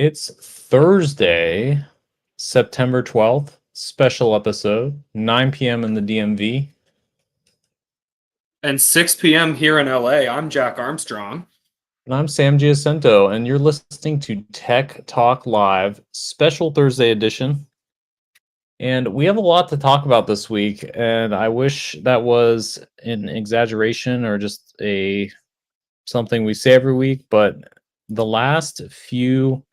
It's Thursday, September 12th, special episode, 9 p.m. in the DMV. And 6 p.m. here in LA. I'm Jack Armstrong. And I'm Sam Giacinto, and you're listening to Tech Talk Live, special Thursday edition. And we have a lot to talk about this week, and I wish that was an exaggeration or just something we say every week, but the last few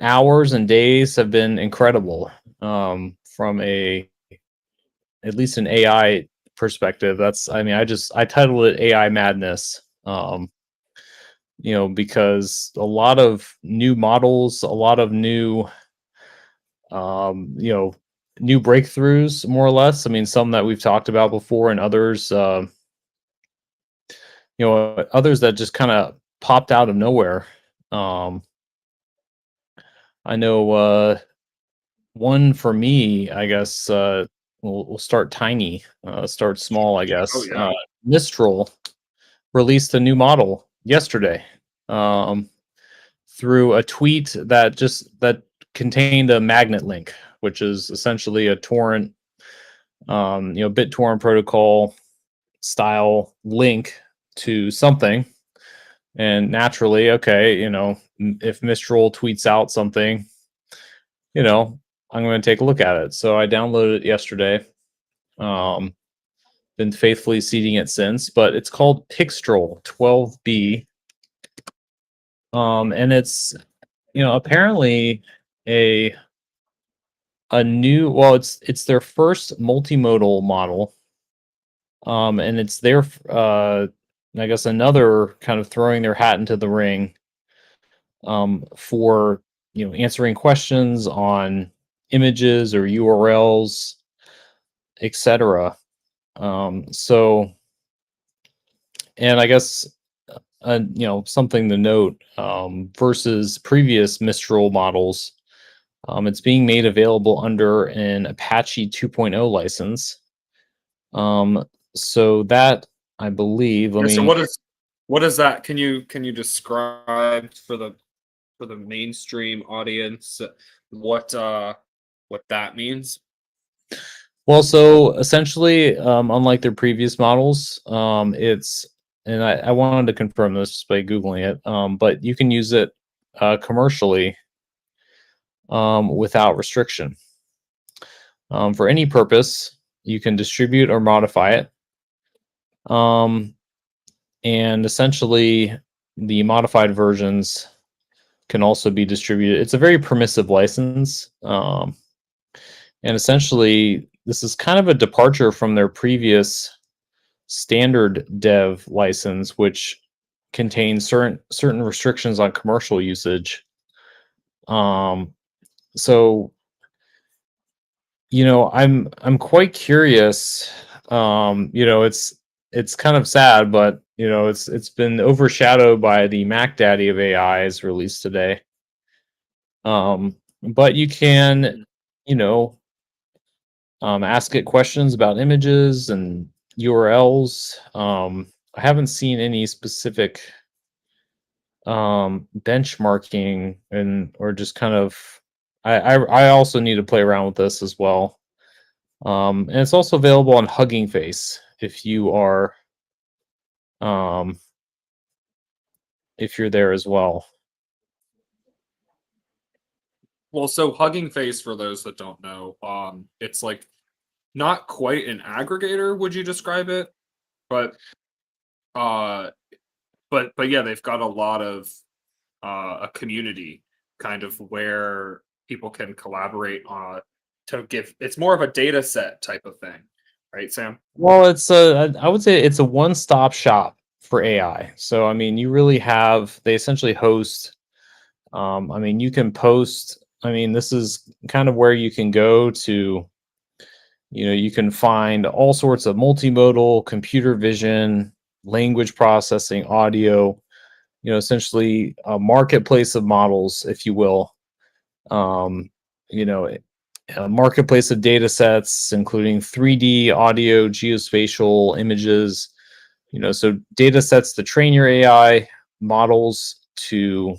hours and days have been incredible from at least an AI perspective. I titled it AI madness. Because a lot of new models, a lot of new new breakthroughs, more or less. I mean, some that we've talked about before, and others others that just kind of popped out of nowhere. I know one for me, I guess. We'll start tiny, start small, I guess. Oh, yeah. Mistral released a new model yesterday through a tweet that contained a magnet link, which is essentially a torrent, BitTorrent protocol style link to something. And naturally, okay, if Mistral tweets out something, I'm going to take a look at it. So I downloaded it yesterday. Been faithfully seeding it since, but it's called Pixol 12B. And it's, apparently a new, well, it's their first multimodal model. And it's their, I guess, another kind of throwing their hat into the ring for answering questions on images or URLs, etc. So, and I guess something to note, versus previous Mistral models, it's being made available under an Apache 2.0 license. So that, I believe, So what is that? Can you describe for the mainstream audience what that means? Well, so essentially, unlike their previous models, it's, and I wanted to confirm this just by Googling it, but you can use it commercially without restriction. For any purpose, you can distribute or modify it. And essentially, the modified versions can also be distributed. It's a very permissive license. And essentially, this is kind of a departure from their previous standard dev license, which contains certain restrictions on commercial usage. So I'm quite curious. It's kind of sad, but it's been overshadowed by the Mac Daddy of AI's released today. But you can, ask it questions about images and URLs. I haven't seen any specific benchmarking or just kind of. I also need to play around with this as well. And it's also available on Hugging Face if you are, if you're there as well. Well, so Hugging Face, for those that don't know, it's like not quite an aggregator, would you describe it? But yeah, they've got a lot of a community kind of where people can collaborate to give. It's more of a data set type of thing, right, Sam? Well, I would say it's a one-stop shop for AI. So I mean, they essentially host. You can post. This is kind of where you can go to. You can find all sorts of multimodal, computer vision, language processing, audio. Essentially a marketplace of models, if you will. A marketplace of data sets, including 3D, audio, geospatial images. So data sets to train your AI models to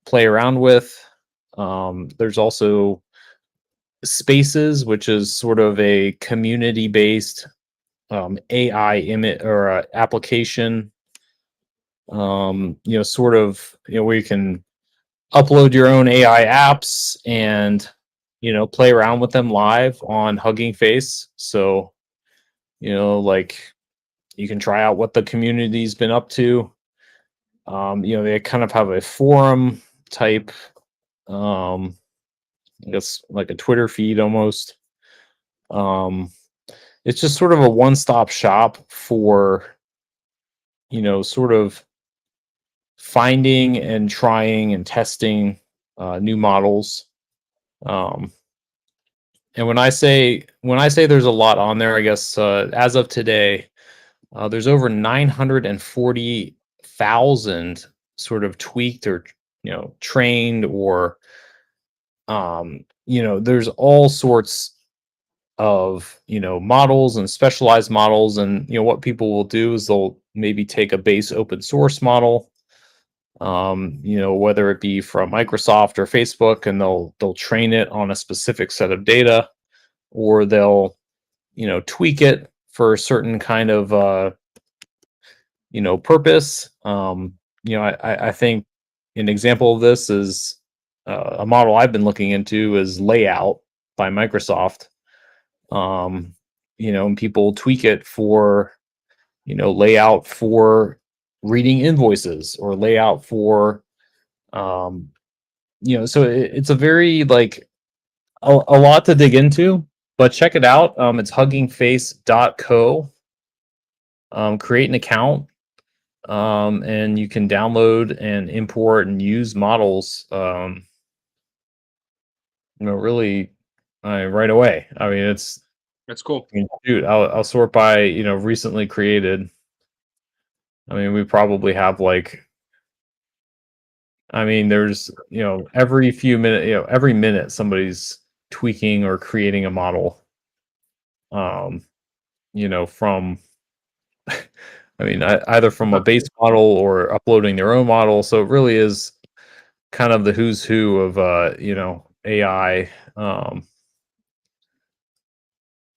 play around with. There's also Spaces, which is sort of a community-based AI image or application. Sort of, where you can upload your own AI apps and play around with them live on Hugging Face. So like you can try out what the community's been up to. They kind of have a forum type, I guess like a Twitter feed almost. It's just sort of a one-stop shop for sort of finding and trying and testing new models. And when I say there's a lot on there, I guess as of today, there's over 940,000 sort of tweaked or trained or there's all sorts of models and specialized models. And what people will do is they'll maybe take a base open source model, whether it be from Microsoft or Facebook, and they'll train it on a specific set of data, or they'll tweak it for a certain kind of purpose. I think an example of this is a model I've been looking into is Layout by Microsoft. And people tweak it for layout for reading invoices, or layout for so it's a very like a lot to dig into, but check it out. It's huggingface.co. Create an account, and you can download and import and use models really right away. I mean, That's cool. shoot, I'll sort by recently created. I mean, we probably have like, I mean, there's every few minutes, every minute somebody's tweaking or creating a model. From I mean, either from a base model or uploading their own model. So it really is kind of the who's who of AI.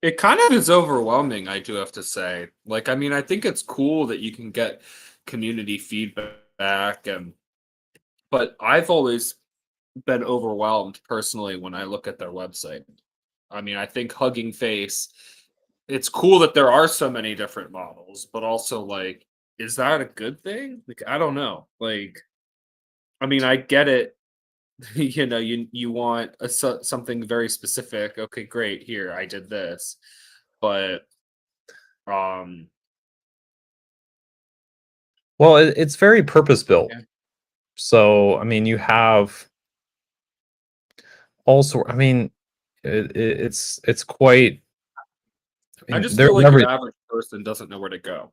It kind of is overwhelming, I do have to say. Like, I mean, I think it's cool that you can get community feedback, but I've always been overwhelmed personally when I look at their website. I mean, I think Hugging Face, it's cool that there are so many different models, but also like, is that a good thing? Like, I don't know. Like, I mean, I get it. You want something very specific. Okay, great. Here, I did this, but um, Well, it's very purpose built. yeah. So I mean, you have also. I mean, it's quite. I I mean, just there's feel like every your average person doesn't know where to go.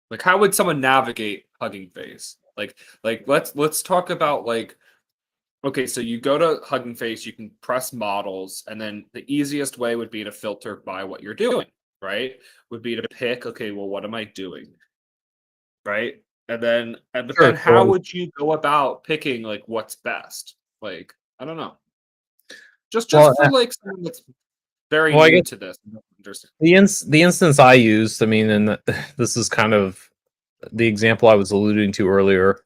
Like, how would someone navigate Hugging Face? Like let's talk about like, okay, so you go to Hugging Face, you can press models, and then the easiest way would be to filter by what you're doing, right? Would be to pick, okay, well, what am I doing? Right? But sure. then how So, would you go about picking like what's best? Like, I don't know. well, Just for like someone that's very I new guess to this. And doesn't understand. the instance I used. I mean, and this is kind of the example I was alluding to earlier.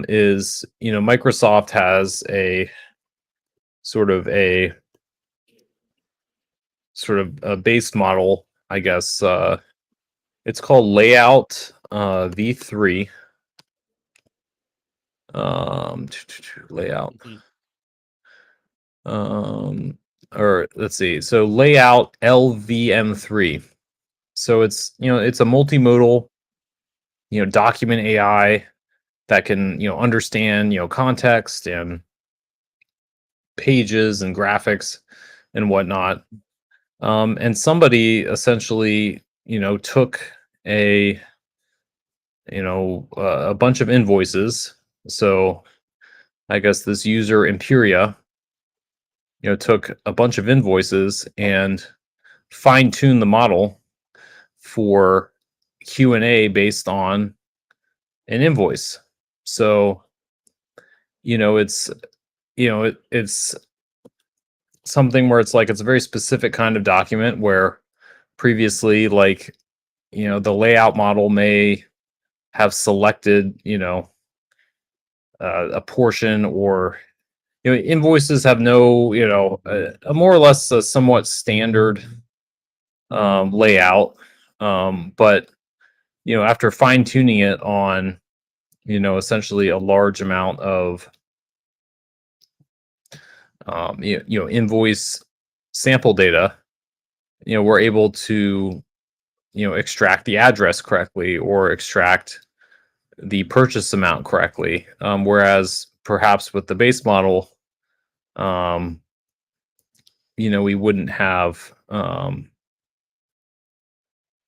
Is Microsoft has a sort of a base model, I guess. It's called Layout V3. Layout. Mhm. Or let's see. So Layout LVM3. So it's a multimodal document AI that can understand context and pages and graphics and whatnot. And somebody essentially took a a bunch of invoices. So I guess this user Imperia took a bunch of invoices and fine-tuned the model for Q&A based on an invoice. So it's it's something where it's like it's a very specific kind of document where previously, like, the layout model may have selected, a portion, or invoices have no, a more or less a somewhat standard layout, but after fine tuning it on essentially a large amount of invoice sample data, we're able to extract the address correctly or extract the purchase amount correctly, whereas perhaps with the base model, um, we wouldn't have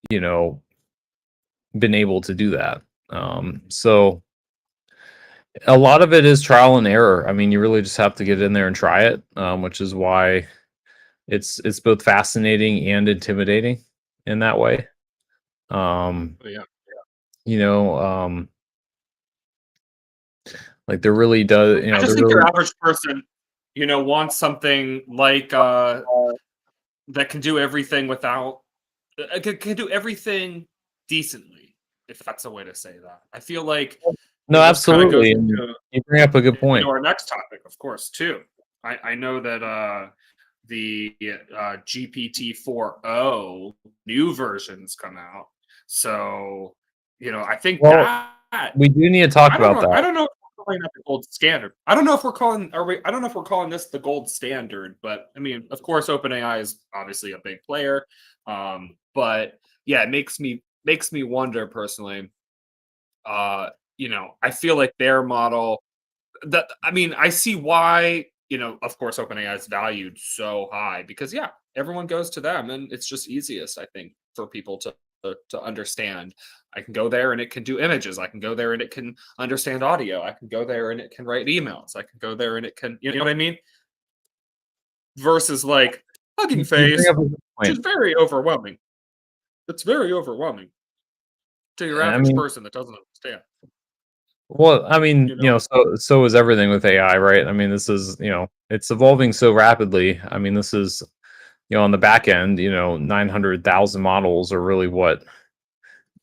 you know been able to do that. So a lot of it is trial and error. I mean, you really just have to get in there and try it, which is why it's both fascinating and intimidating in that way. Yeah. You know, like there really does, I just there think your really. average person, wants something like that can do everything without can do everything decently, if that's a way to say that. I feel like No, this kind of goes absolutely, and into you bring up a good point. our next topic, of course, too. I know that the GPT-4o new versions come out, so I think Well, that we do need to talk about I that. don't know if we're calling that the gold standard. I don't know if we're calling are we I don't know if we're calling this the gold standard, but I mean, of course, OpenAI is obviously a big player. But yeah, it makes me wonder personally. I feel like their model that I mean, I see why, of course, OpenAI is valued so high because yeah, everyone goes to them and it's just easiest, I think, for people to understand. I can go there and it can do images. I can go there and it can understand audio. I can go there and it can write emails. I can go there and it can, you know what I mean? Versus like Hugging You bring Face, up a good which is point. very overwhelming. It's very overwhelming to your I average mean, person that doesn't understand. well, I mean, You know, so is everything with AI, right? I mean, this is, it's evolving so rapidly. I mean, this is, on the back end, 900,000 models are really what,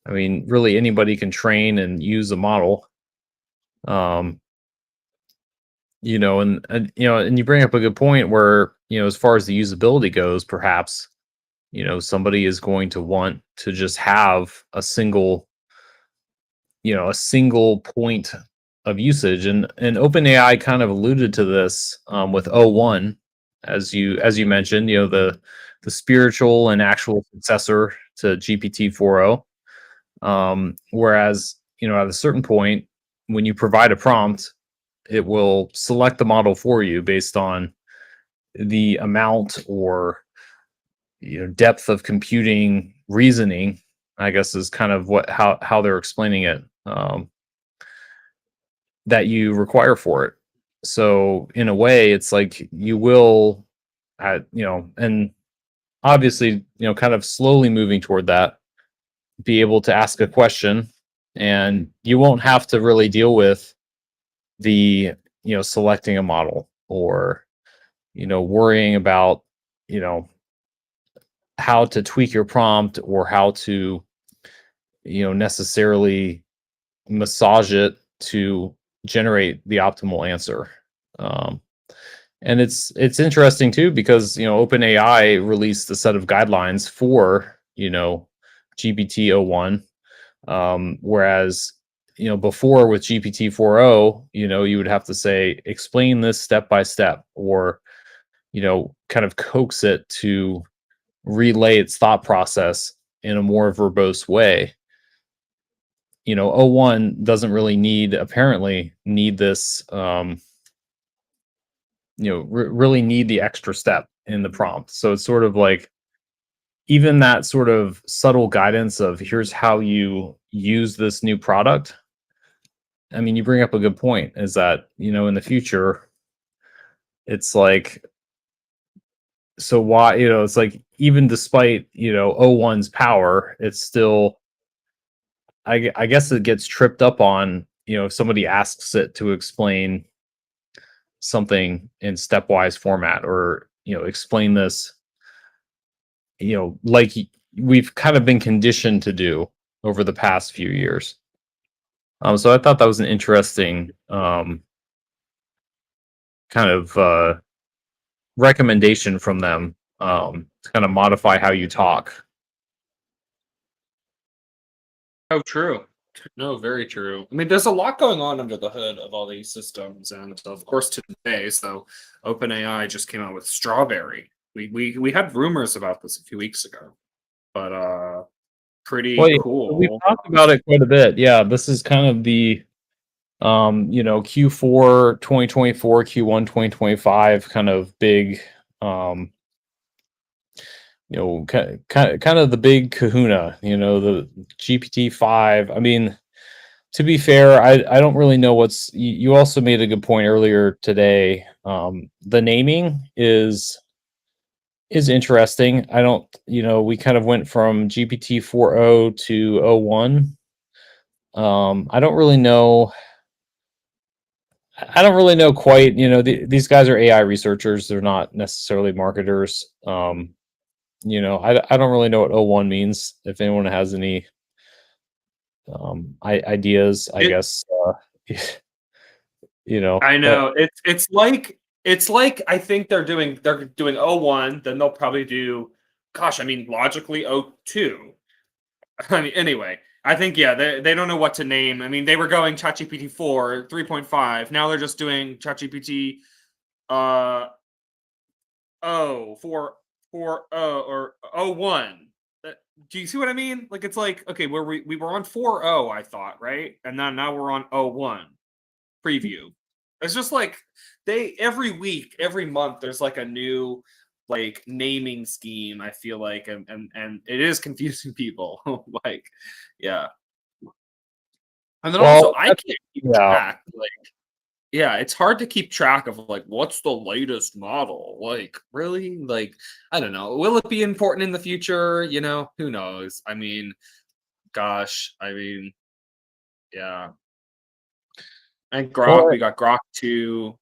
I mean, really anybody can train and use a model. Um, and you bring up a good point where, as far as the usability goes, perhaps, somebody is going to want to just have a single point of usage, and OpenAI kind of alluded to this with O1, as you mentioned, the spiritual and actual successor to GPT-4o. Whereas, at a certain point, when you provide a prompt, it will select the model for you based on the amount or depth of computing reasoning, I guess, is kind of what how they're explaining it, that you require for it. So in a way, it's like you will, and obviously, kind of slowly moving toward that, be able to ask a question, and you won't have to really deal with the selecting a model, or worrying about you know how to tweak your prompt, or how to necessarily massage it to generate the optimal answer. um, and it's interesting too, because OpenAI released a set of guidelines for GPT-o1, whereas before, with GPT-4o, you would have to say, explain this step by step, or kind of coax it to relay its thought process in a more verbose way. O1 doesn't really apparently need this, really need the extra step in the prompt. So it's sort of like, even that sort of subtle guidance of, here's how you use this new product. I mean, you bring up a good point, is that, in the future, it's like, so why, it's like, even despite, O1's power, it's still, I guess it gets tripped up on, if somebody asks it to explain, something in stepwise format, or explain this, like we've kind of been conditioned to do over the past few years. So I thought that was an interesting kind of recommendation from them, to kind of modify how you talk. Oh, true. No, very true. I mean, there's a lot going on under the hood of all these systems, and of course today. So, OpenAI just came out with Strawberry. We had rumors about this a few weeks ago, but Well, pretty yeah, we've cool. talked about it quite a bit. Yeah, this is kind of the Q4 2024, Q1 2025 kind of big, um, kind of the big kahuna, the GPT-5. I mean, to be fair, I don't really know you also made a good point earlier today. The naming is interesting. I don't, we kind of went from GPT 4.0 to O 01. I don't really know. I don't really know quite. These guys are AI researchers. They're not necessarily marketers. I don't really know what O 01 means. If anyone has any ideas, I It, guess, you know, I that know it's like I think they're doing 01, then they'll probably do, gosh, I mean logically 02. I mean, anyway, I think yeah, they don't know what to name. I mean, they were going ChatGPT 4, 3.5. Now they're just doing ChatGPT uh oh 4 or 01. Do you see what I mean? Like it's like okay, we were on 4.0, I thought, right? And then now we're on 01 preview. It's just like they every week, every month, there's like a new like naming scheme. I feel like, and it is confusing people. Like, yeah, and then also well, I that's, can't keep yeah. track. Like, yeah, it's hard to keep track of like what's the latest model. Like, really? Like, I don't know. Will it be important in the future? Who knows? I mean, gosh, I mean, yeah. And Grok, Well, we got Grok 2.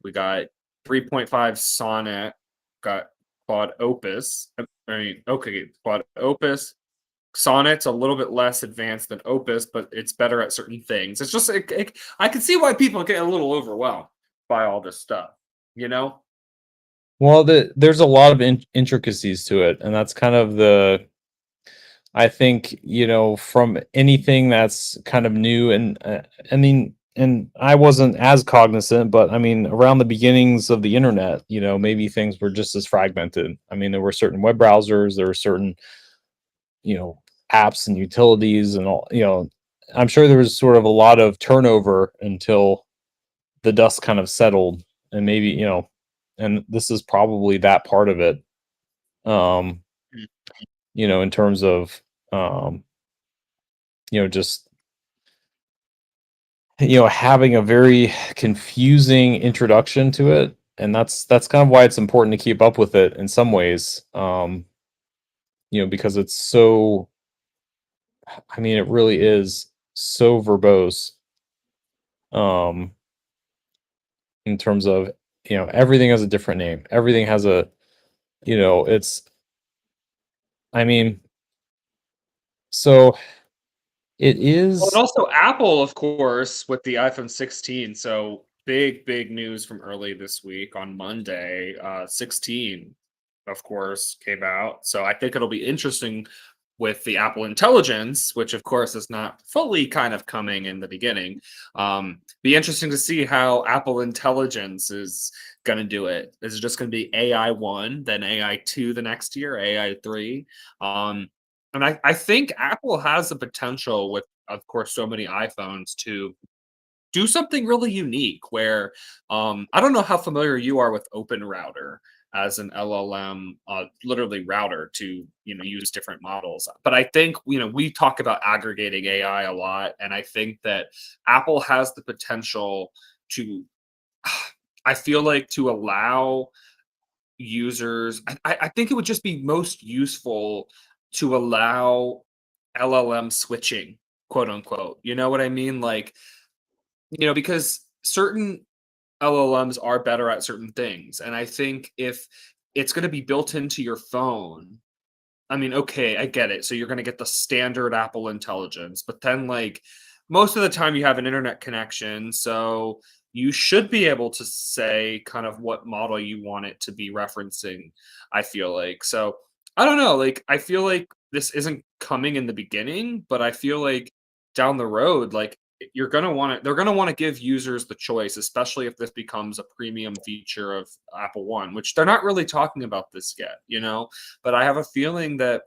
We got 3.5 Sonnet, got Quad Opus. I mean, okay, Quad Opus. Sonnet's a little bit less advanced than Opus, but it's better at certain things. It's just, I can see why people get a little overwhelmed by all this stuff, you know? well, there's a lot of intricacies to it, and that's kind of I think, from anything that's kind of new, and I mean, and I wasn't as cognizant, but I mean, around the beginnings of the internet, maybe things were just as fragmented. I mean, there were certain web browsers, there were certain, you know, apps and utilities and all, I'm sure there was sort of a lot of turnover until the dust kind of settled, and maybe, and this is probably that part of it. Um, Mm. in terms of, um, just, having a very confusing introduction to it, and that's kind of why it's important to keep up with it in some ways. Because it's so, I mean, it really is so verbose, um, in terms of, everything has a different name. Everything has it's, I mean, so it Well, and is. also Apple, of course, with the iPhone 16. So big news from early this week on Monday. 16, of course, came out. So I think it'll be interesting with the Apple Intelligence, which of course is not fully kind of coming in the beginning. Be interesting to see how Apple Intelligence is going to do it. Is it just going to be AI 1, then AI 2 the next year, AI 3? Um, and I think Apple has the potential with, of course, so many iPhones to do something really unique where I don't know how familiar you are with Open Router as an LLM, literally router to use different models. But I think we talk about aggregating AI a lot, and I think that Apple has the potential to. I feel like to allow users. I think it would just be most useful to allow LLM switching, quote unquote. You know what I mean? Like because certain LLMs are better at certain things. And I think if it's going to be built into your phone, I mean, okay, I get it. So you're going to get the standard Apple intelligence, but then like most of the time you have an internet connection, so you should be able to say kind of what model you want it to be referencing, I feel like. So I don't know, like I feel like this isn't coming in the beginning, but I feel like down the road, like you're going to want to they're going to want to give users the choice, especially if this becomes a premium feature of Apple One, which they're not really talking about this yet, you know? But I have a feeling that,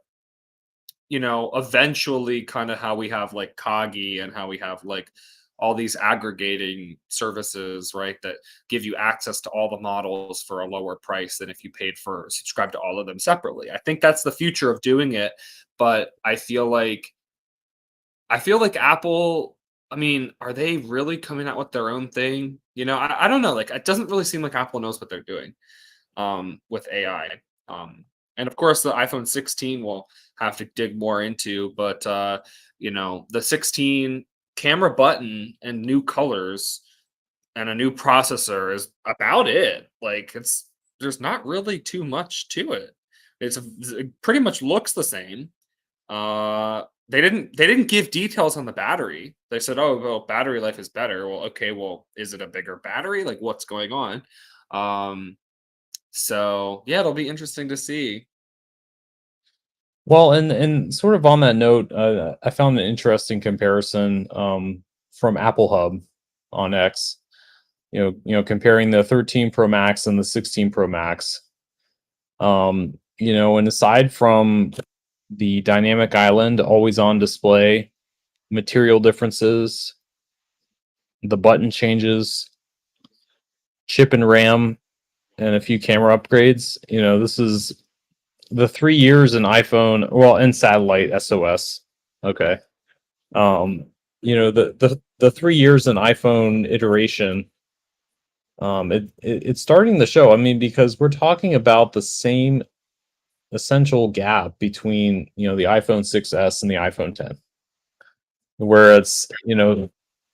eventually kind of how we have like Kagi and how we have like all these aggregating services, right, that give you access to all the models for a lower price than if you paid for subscribe to all of them separately. I think that's the future of doing it, but I feel like Apple, I mean, are they really coming out with their own thing? I don't know. Like, it doesn't really seem like Apple knows what they're doing with AI. And of course, the iPhone 16 will have to dig more into, but the 16 camera button and new colors and a new processor is about it. Like, there's not really too much to it. It pretty much looks the same. They didn't give details on the battery. They said, "Oh, well, battery life is better." Well, okay, well, is it a bigger battery? Like, what's going on? So yeah, it'll be interesting to see. Well, and sort of on that note, I found an interesting comparison from Apple Hub on X. Comparing the 13 Pro Max and the 16 Pro Max. And aside from the dynamic island, always on display, material differences, the button changes, chip and RAM, and a few camera upgrades. This is the 3 years in iPhone, well, in satellite SOS. Okay. Um, the 3 years in iPhone iteration. It's starting to show. I mean, because we're talking about the same essential gap between the iPhone 6s and the iPhone 10, where it's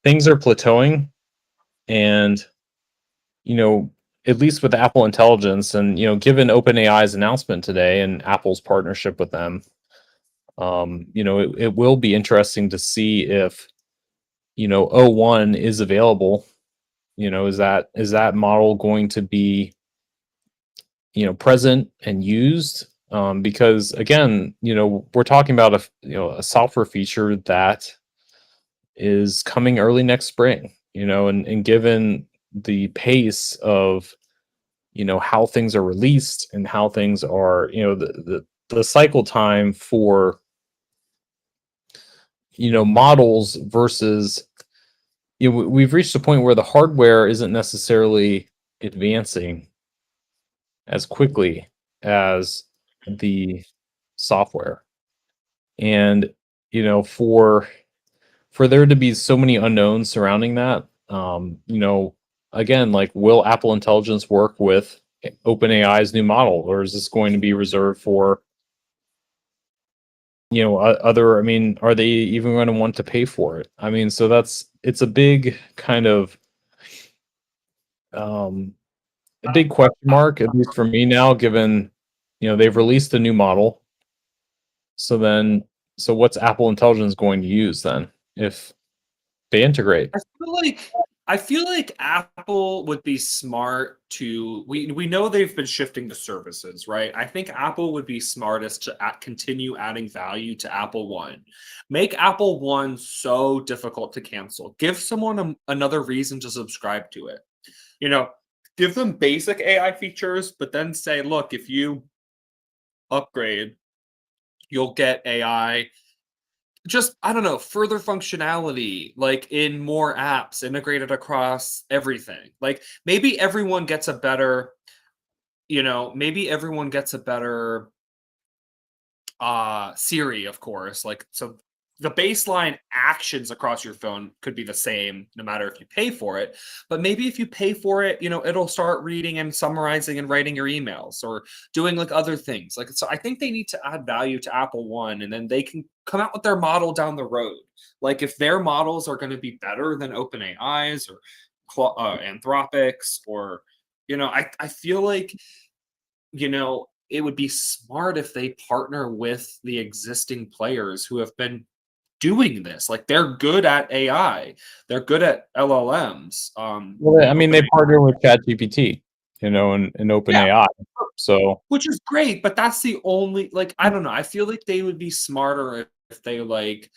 things are plateauing, and you know at least with Apple Intelligence, and given OpenAI's announcement today and Apple's partnership with them, it will be interesting to see if O1 is available. Is that model going to be present and used? Because again, we're talking about a software feature that is coming early next spring. And given the pace of how things are released and how things are, the cycle time for models versus, we've reached a point where the hardware isn't necessarily advancing as quickly as the software. And for there to be so many unknowns surrounding that, again, like, will Apple Intelligence work with OpenAI's new model, or is this going to be reserved for other? I mean, are they even going to want to pay for it? I mean, so it's a big kind of um a big question mark, at least for me now, given they've released a new model. So what's Apple Intelligence going to use then if they integrate? I feel like Apple would be smart to we know they've been shifting the services, right? I think Apple would be smartest to continue adding value to Apple One. Make Apple One so difficult to cancel. Give someone another reason to subscribe to it. You know, give them basic AI features, but then say, look, if you upgrade, you'll get AI, just, I don't know, further functionality, like in more apps integrated across everything. Like maybe everyone gets a better Siri, of course. Like, so the baseline actions across your phone could be the same no matter if you pay for it. But maybe if you pay for it, it'll start reading and summarizing and writing your emails or doing like other things. Like, so I think they need to add value to Apple One, and then they can come out with their model down the road. Like, if their models are going to be better than OpenAI's, or Anthropics, or I feel like it would be smart if they partner with the existing players who have been doing this. Like, they're good at AI, they're good at LLMs. Well, I mean, they OpenAI. partner with ChatGPT, and Yeah, OpenAI. So, which is great, but that's the only, like, I don't know. I feel like they would be smarter if they like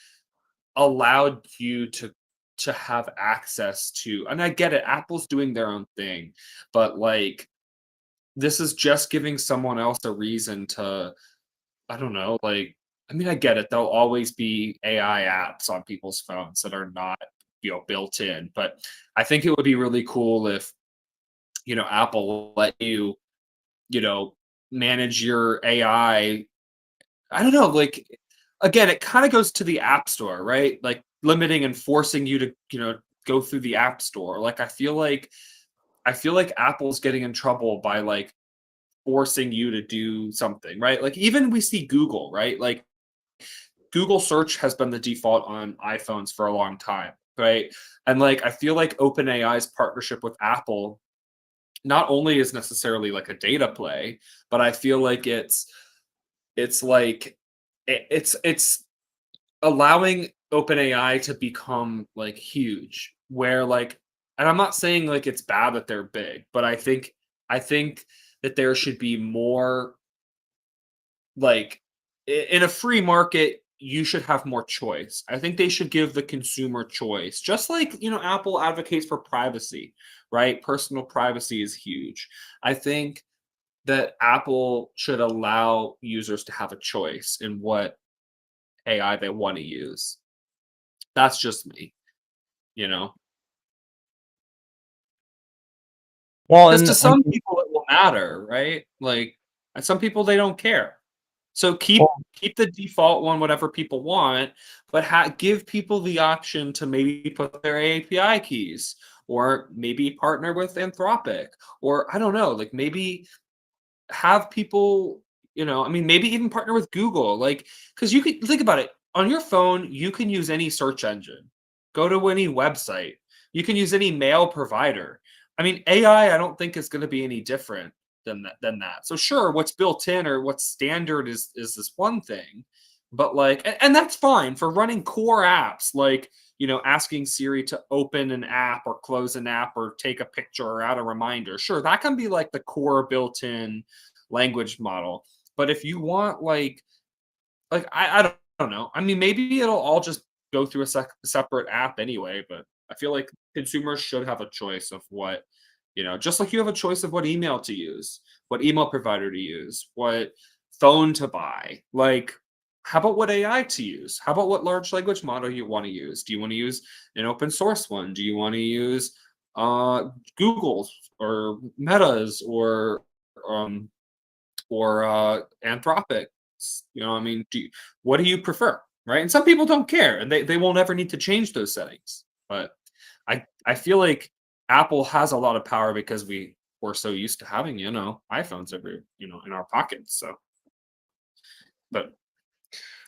allowed you to have access to, and I get it, Apple's doing their own thing, but like this is just giving someone else a reason to, I don't know, like, I mean, I get it. There'll always be AI apps on people's phones that are not, built in, but I think it would be really cool if, Apple let you, you know, manage your AI. I don't know, like, again, it kind of goes to the App Store, right? Like, limiting and forcing you to, go through the App Store. Like, I feel like Apple's getting in trouble by like forcing you to do something, right? Like, even we see Google, right? Like, Google search has been the default on iPhones for a long time, right? And like, I feel like OpenAI's partnership with Apple not only is necessarily like a data play, but I feel like it's like it's allowing OpenAI to become like huge, where like, and I'm not saying like it's bad that they're big, but I think that there should be more, like, in a free market, you should have more choice. I think they should give the consumer choice. Just like, Apple advocates for privacy, right? Personal privacy is huge. I think that Apple should allow users to have a choice in what AI they want to use. That's just me, you know? well, 'Cause and to I some mean, people it will matter, right? Like, and some people, they don't care. So keep well, keep the default one, whatever people want, but give people the option to maybe put their API keys, or maybe partner with Anthropic, or I don't know, like, maybe have people, I mean, maybe even partner with Google, like, because you can think about it. On your phone, you can use any search engine, go to any website, you can use any mail provider. I mean, AI, I don't think is going to be any different than that. So sure, what's built in or what's standard is this one thing, but like, and that's fine for running core apps, like, asking Siri to open an app or close an app or take a picture or add a reminder. Sure, that can be like the core built-in language model. But if you want like, I don't know. I mean, maybe it'll all just go through a separate app anyway, but I feel like consumers should have a choice of what, just like you have a choice of what email to use, what email provider to use, what phone to buy. Like, how about what AI to use? How about what large language model you want to use? Do you want to use an open source one? Do you want to use Google's or Meta's um or Anthropic? I mean, what do you prefer, right? And some people don't care, and they won't ever need to change those settings. But I feel like Apple has a lot of power because we're so used to having, iPhones every, in our pockets. So, but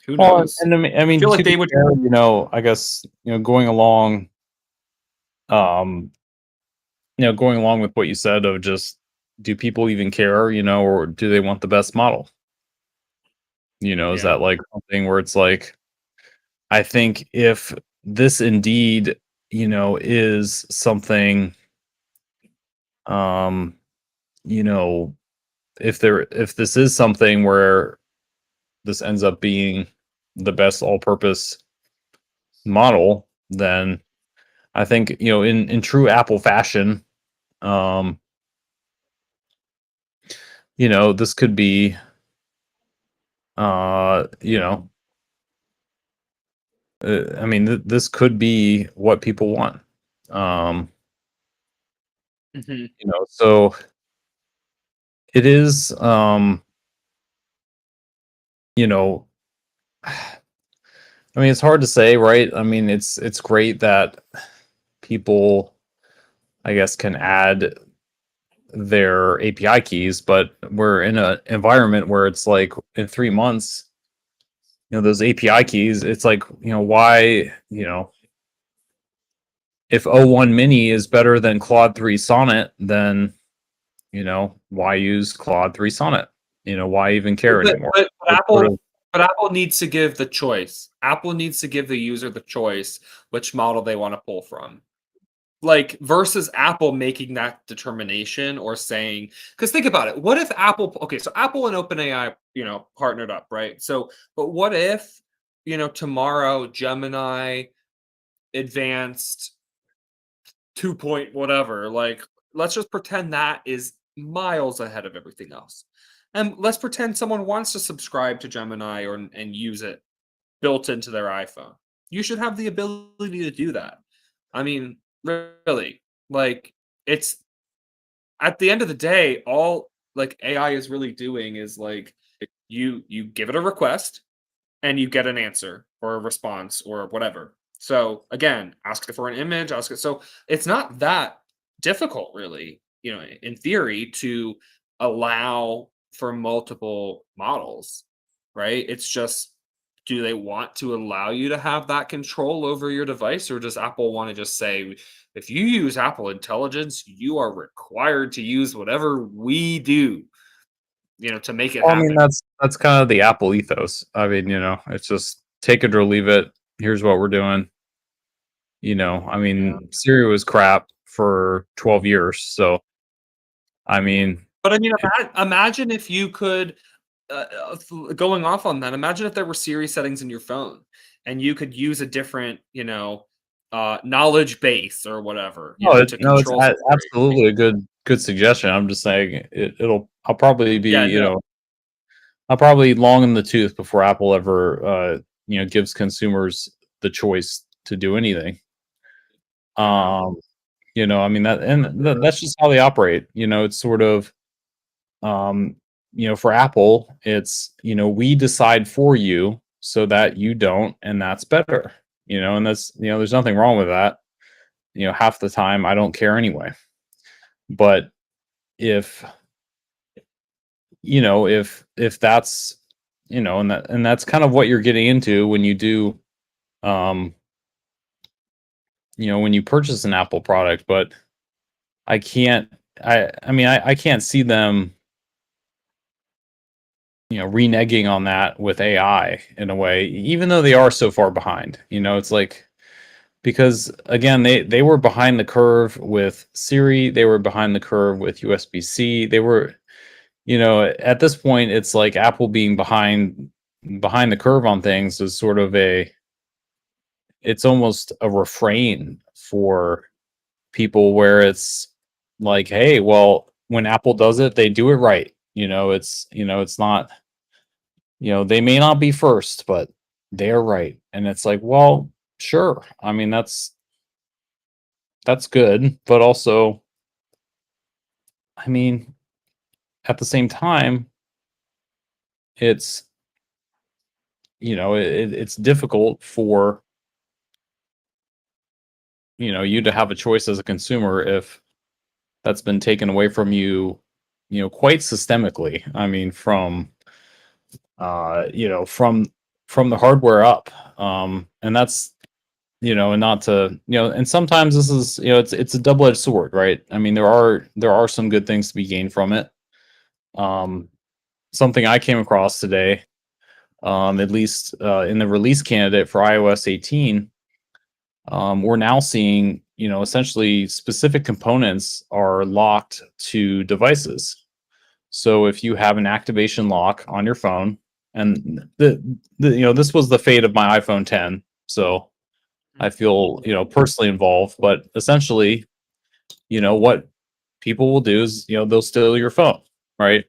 who well, knows? and I I mean, feel to like be they would. fair, I guess, um, going along with what you said of just, do people even care, or do they want the best model? Is Yeah. that like something where it's like, I think if this indeed, is something, um, you know, if this is something where this ends up being the best all-purpose model, then I think, in true Apple fashion, um, this could be, uh, you know, I mean, this could be what people want. Um, Mhm. so it is, you know, I mean, it's hard to say, right? I mean, it's great that people, I guess, can add their API keys, but we're in an environment where it's like in 3 months, those API keys, it's like, why, if O1 Mini is better than Claude 3 Sonnet, then why use Claude 3 Sonnet? Why even care anymore? But It's sort of, Apple needs to give the choice. Apple needs to give the user the choice which model they want to pull from. Like versus Apple making that determination or saying, because think about it. What if Apple, okay, so Apple and OpenAI, partnered up, right? So, but what if, tomorrow Gemini advanced 2 point whatever, like let's just pretend that is miles ahead of everything else. And let's pretend someone wants to subscribe to Gemini or and use it built into their iPhone. You should have the ability to do that. I mean, really, like it's at the end of the day, all like AI is really doing is like you give it a request and you get an answer or a response or whatever. So again, ask it for an image, ask it. So it's not that difficult, really, in theory, to allow for multiple models, right? It's just, do they want to allow you to have that control over your device, or does Apple want to just say, if you use Apple Intelligence, you are required to use whatever we do, to make it well, I mean, happen? that's kind of the Apple ethos. I mean, it's just take it or leave it. Here's what we're doing. I Yeah. mean, Siri was crap for 12 years. So, I mean, But I mean, imagine if you could, going off on that, imagine if there were Siri settings in your phone and you could use a different, knowledge base or whatever, to no, it's control something. absolutely a good suggestion. I'm just saying I'll probably be, Yeah, no, I'll probably long in the tooth before Apple ever, gives consumers the choice to do anything. yeah, Um, I mean that's just how they operate. It's sort of, um, for Apple, it's, we decide for you so that you don't, and that's better. And that's, there's nothing wrong with that. Half the time I don't care anyway. But if if that's, and that's kind of what you're getting into when you do, um when you purchase an Apple product. But I can't, I mean, I can't see them, reneging on that with AI in a way, even though they are so far behind. It's like, because again, they were behind the curve with Siri, they were behind the curve with USB-C. They were, at this point, it's like Apple being behind the curve on things is sort of it's almost a refrain for people, where it's like, hey, well, when Apple does it, they do it right. It's not, they may not be first, but they're right. And it's like, well, sure. I mean, that's good, but also, I mean, at the same time, it's, it's difficult for, you to have a choice as a consumer if that's been taken away from you, quite systemically. I mean, from, from the hardware up. And that's, and not to, and sometimes this is, it's a double-edged sword, right? I mean, there are some good things to be gained from it. Um, Something I came across today, at least, in the release candidate for iOS 18, we're now seeing, essentially essentially components are locked to devices. So if you have an activation lock on your phone, and this was the fate of my iPhone 10, so I feel, personally involved. But essentially, what people will do is, they'll steal your phone, right?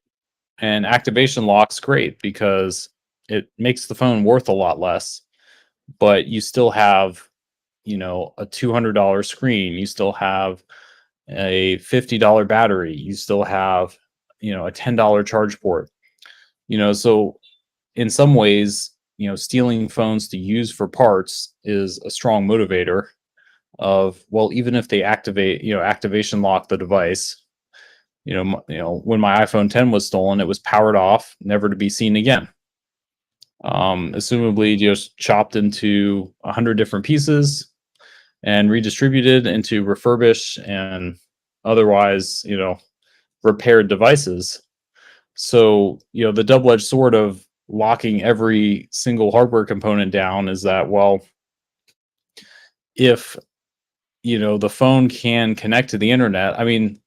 And activation lock's great because it makes the phone worth a lot less, but you still have, a $200 screen, you still have a $50 battery, you still have, a $10 charge port. So in some ways, stealing phones to use for parts is a strong motivator of, well, even if they activation lock the device, when my iPhone 10 was stolen, it was powered off, never to be seen again. Assumably just chopped into 100 different pieces, and redistributed into refurbished and otherwise, repaired devices. So, the double-edged sword of locking every single hardware component down is that, well, if, the phone can connect to the internet, I mean,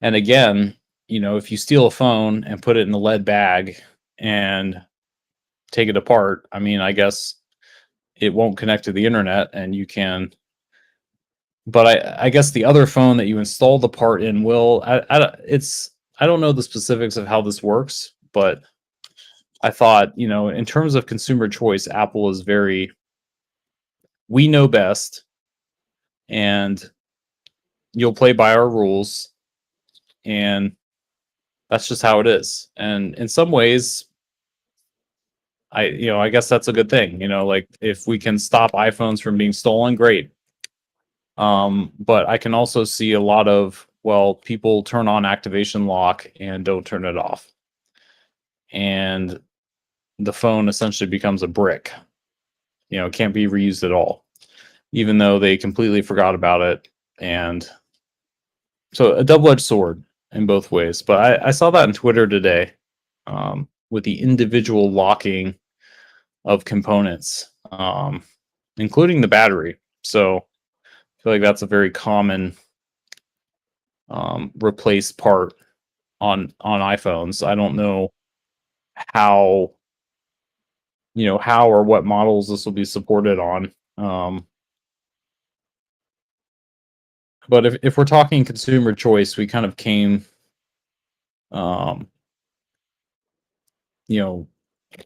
and again, if you steal a phone and put it in a lead bag and take it apart, I mean, I guess it won't connect to the internet and you can, but I guess the other phone that you install the part in will, I don't know the specifics of how this works, but I thought, in terms of consumer choice, Apple is very, we know best, and you'll play by our rules, and that's just how it is. And in some ways, I guess that's a good thing. Like if we can stop iPhones from being stolen, great. But I can also see a lot of, well, people turn on activation lock and don't turn it off, and the phone essentially becomes a brick. It can't be reused at all, even though they completely forgot about it. And so a double-edged sword in both ways. But I saw that on Twitter today, with the individual locking of components, including the battery. So I feel like that's a very common replaced part on iPhones. I don't know how how or what models this will be supported on. But if we're talking consumer choice, we kind of came, um, you know,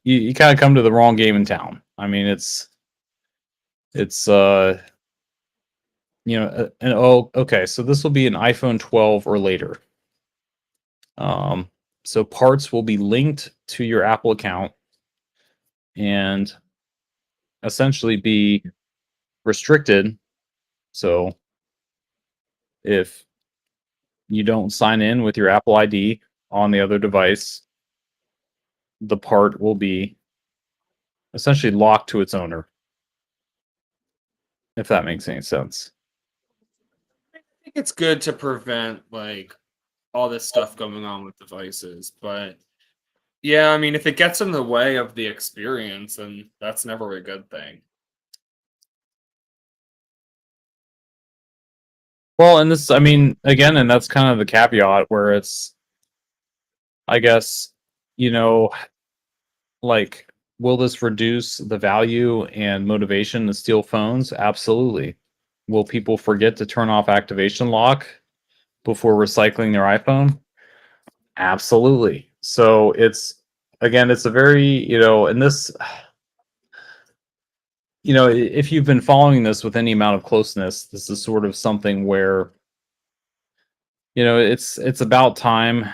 you kind of come to the wrong game in town. I mean, it's and oh, okay, so this will be an iPhone 12 or later. So parts will be linked to your Apple account and essentially be restricted. So if you don't sign in with your Apple ID on the other device, the part will be essentially locked to its owner, if that makes any sense. I think it's good to prevent like all this stuff going on with devices, but yeah, I mean, if it gets in the way of the experience, then that's never a good thing. Well, and this, I mean, again, and that's kind of the caveat where it's, I guess, you know, like, will this reduce the value and motivation to steal phones? Absolutely. Will people forget to turn off activation lock before recycling their iPhone? Absolutely. So it's, again, it's a very, and this, if you've been following this with any amount of closeness, this is sort of something where, it's about time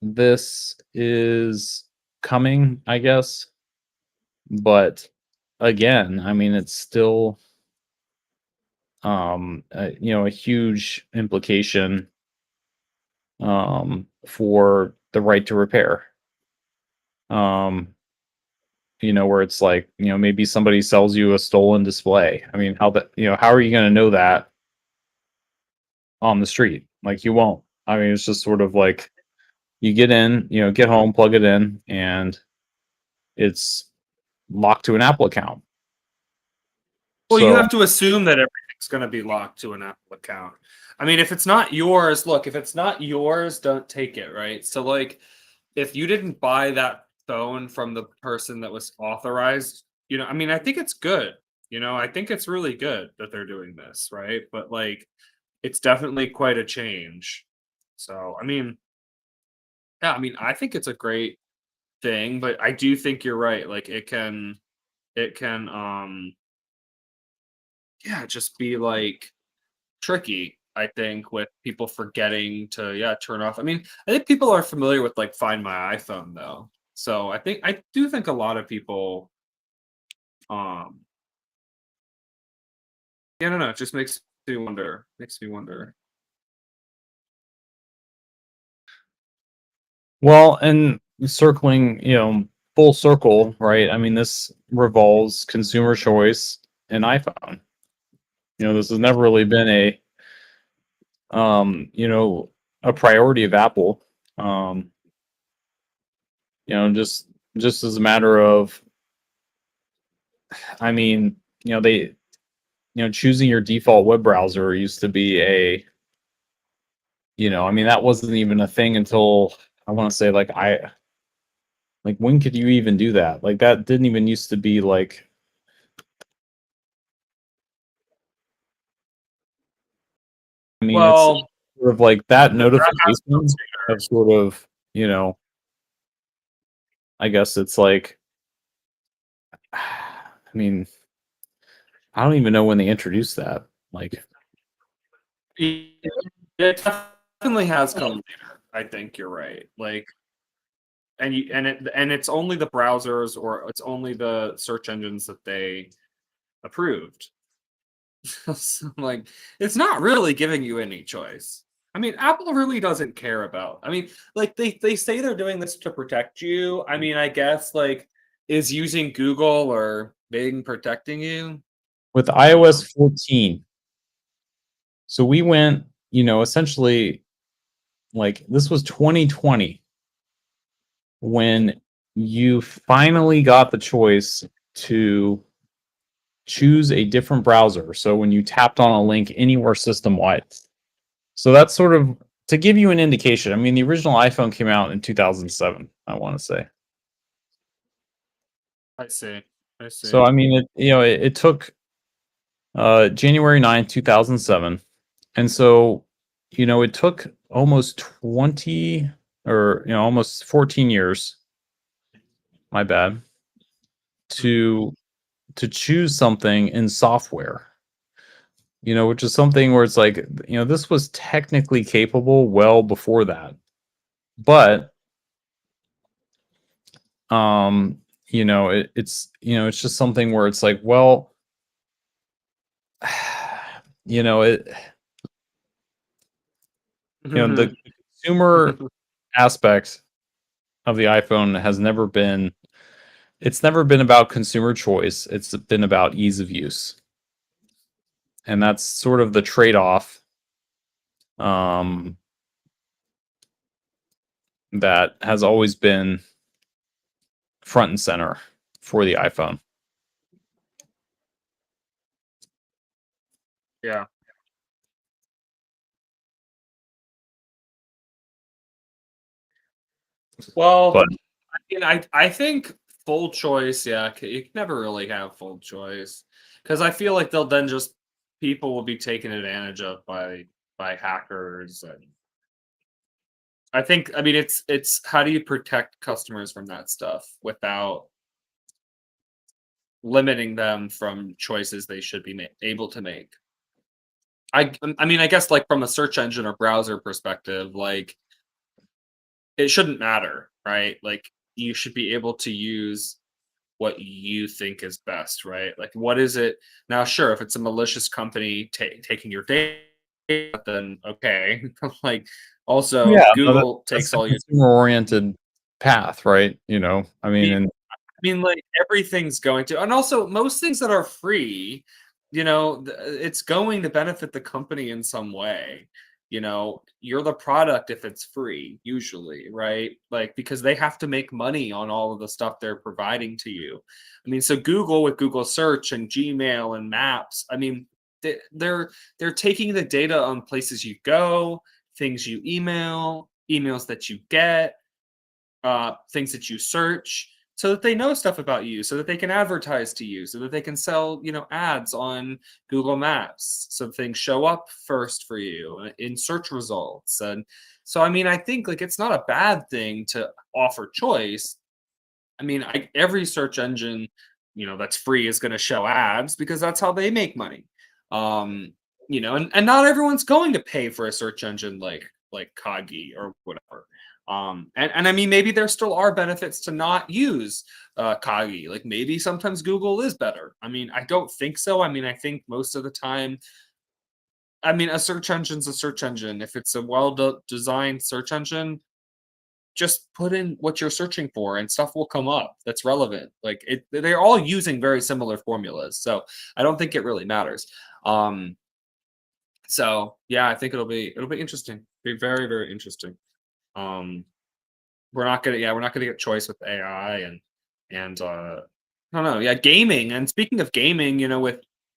this is coming, I guess. But again, I mean, it's still, a huge implication, for the right to repair. Um, where it's like, maybe somebody sells you a stolen display. I mean, how are you going to know that on the street? Like, you won't. I mean, it's just sort of like you get in, get home, plug it in, and it's locked to an Apple account. Well, you So, have to assume that everything's going to be locked to an Apple account. I mean, if it's not yours, look, if it's not yours, don't take it, right? So, like, if you didn't buy that phone from the person that was authorized, I mean, I think it's good. I think it's really good that they're doing this, right? But like, it's definitely quite a change. So, I mean, yeah, I mean, I think it's a great thing, but I do think you're right. Like, it can, yeah, just be like tricky, I think, with people forgetting to, yeah, turn off. I mean, I think people are familiar with like Find My iPhone though. So I do think a lot of people, um yeah, no, no, it just makes me wonder. Makes me wonder. well, and circling, full circle, right? I mean, this revolves consumer choice and iPhone. This has never really been a priority of Apple. Um, just as a matter of, I mean, they, choosing your default web browser used to be that wasn't even a thing until I want to say like when could you even do that? Like that didn't even used to be like. I mean, it's Well, sort of like that that has come notification sooner. of sort of, I guess it's like, I mean, I don't even know when they introduced that. Like, It definitely has come later. I think you're right. Like, and it's only the browsers or it's only the search engines that they approved. So, like, it's not really giving you any choice. I mean, Apple really doesn't care about. I mean, like they say they're doing this to protect you. I mean, I guess like is using Google or Bing protecting you? with I don't know. iOS 14, so we went, essentially, like this was 2020 when you finally got the choice to choose a different browser. So when you tapped on a link anywhere system wide. So that's sort of to give you an indication. I mean, the original iPhone came out in 2007, I want to say. I see. I So see. I mean, it took January 9th, 2007. And so, it took almost 20 or, almost 14 years, my bad, to choose something in software. Which is something where it's like, this was technically capable well before that. But it's just something where it's like, well, it the consumer aspect of the iPhone has never been it's never been about consumer choice. It's been about ease of use. And that's sort of the trade-off um that has always been front and center for the iPhone. Yeah. But Well, I think full choice, yeah, you can never really have full choice because I feel like they'll then just people will be taken advantage of by hackers, and I mean it's how do you protect customers from that stuff without limiting them from choices they should be able to make. I mean I guess like from a search engine or browser perspective, like it shouldn't matter, right? Like you should be able to use what you think is best, right? Like, what is it now? Sure, if it's a malicious company taking your data, then okay. Like, also yeah, no, Google that's takes the all your. consumer-oriented path, right? I I mean, mean, and like everything's going to, and also most things that are free, it's going to benefit the company in some way. You're the product if it's free, usually, right? Like because they have to make money on all of the stuff they're providing to you. I mean, so Google with Google Search and Gmail and Maps, I mean, they're taking the data on places you go, things you email, emails that you get, things that you search so that they know stuff about you, so that they can advertise to you, so that they can sell ads on Google Maps, so things show up first for you in search results. And so I mean I think like it's not a bad thing to offer choice. I mean every search engine that's free is going to show ads because that's how they make money. um and not everyone's going to pay for a search engine like Kagi or whatever. And I mean, maybe there still are benefits to not use Kagi. Like maybe sometimes Google is better. I mean, I don't think so. I mean, I think most of the time, I mean, a search engine's a search engine. If it's a well designed search engine, just put in what you're searching for and stuff will come up that's relevant. Like they're all using very similar formulas. So I don't think it really matters. Um so yeah, I think it'll be interesting. Be very, very interesting. Um we're not gonna get choice with AI and I don't know. Yeah, gaming. And speaking of gaming,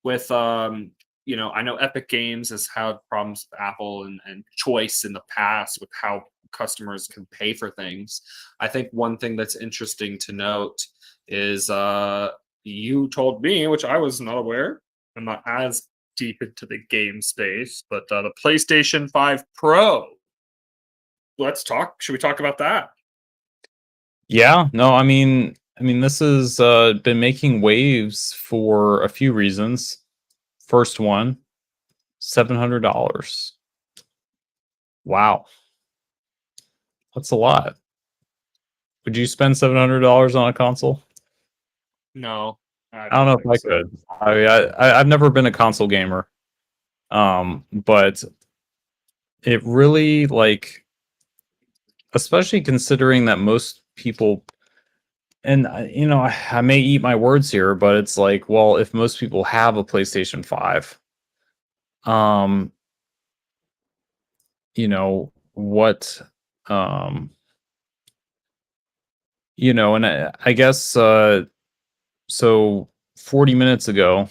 with I know Epic Games has had problems with Apple and choice in the past with how customers can pay for things. I think one thing that's interesting to note is you told me, which I was not aware. I'm not as deep into the game space, but the PlayStation 5 Pro. Let's talk. Should we talk about that? Yeah, no, I mean, this has been making waves for a few reasons. First one, $700. Wow, that's a lot. Would you spend $700 on a console? No, I I don't don't know if think I so. could. I mean, I've never been a console gamer, but it really like, especially considering that most people, and I may eat my words here, but it's like, well, if most people have a PlayStation 5, um, what, um, and I guess so 40 minutes ago,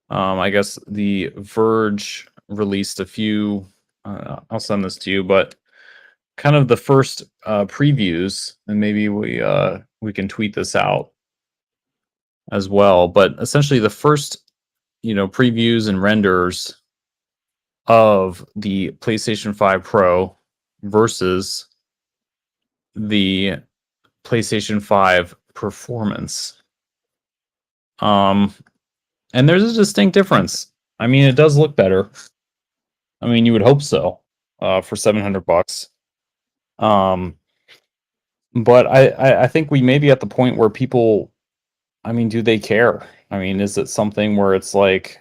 I guess The Verge released a few. I'll send this to you, but kind of the first previews, and maybe we can tweet this out as well. But essentially, the first previews and renders of the PlayStation 5 Pro versus the PlayStation 5 Performance. Um, and there's a distinct difference. I mean, it does look better. I mean, you would hope so, for $700. Um, but I think we may be at the point where people, I mean, do they care? I mean, is it something where it's like,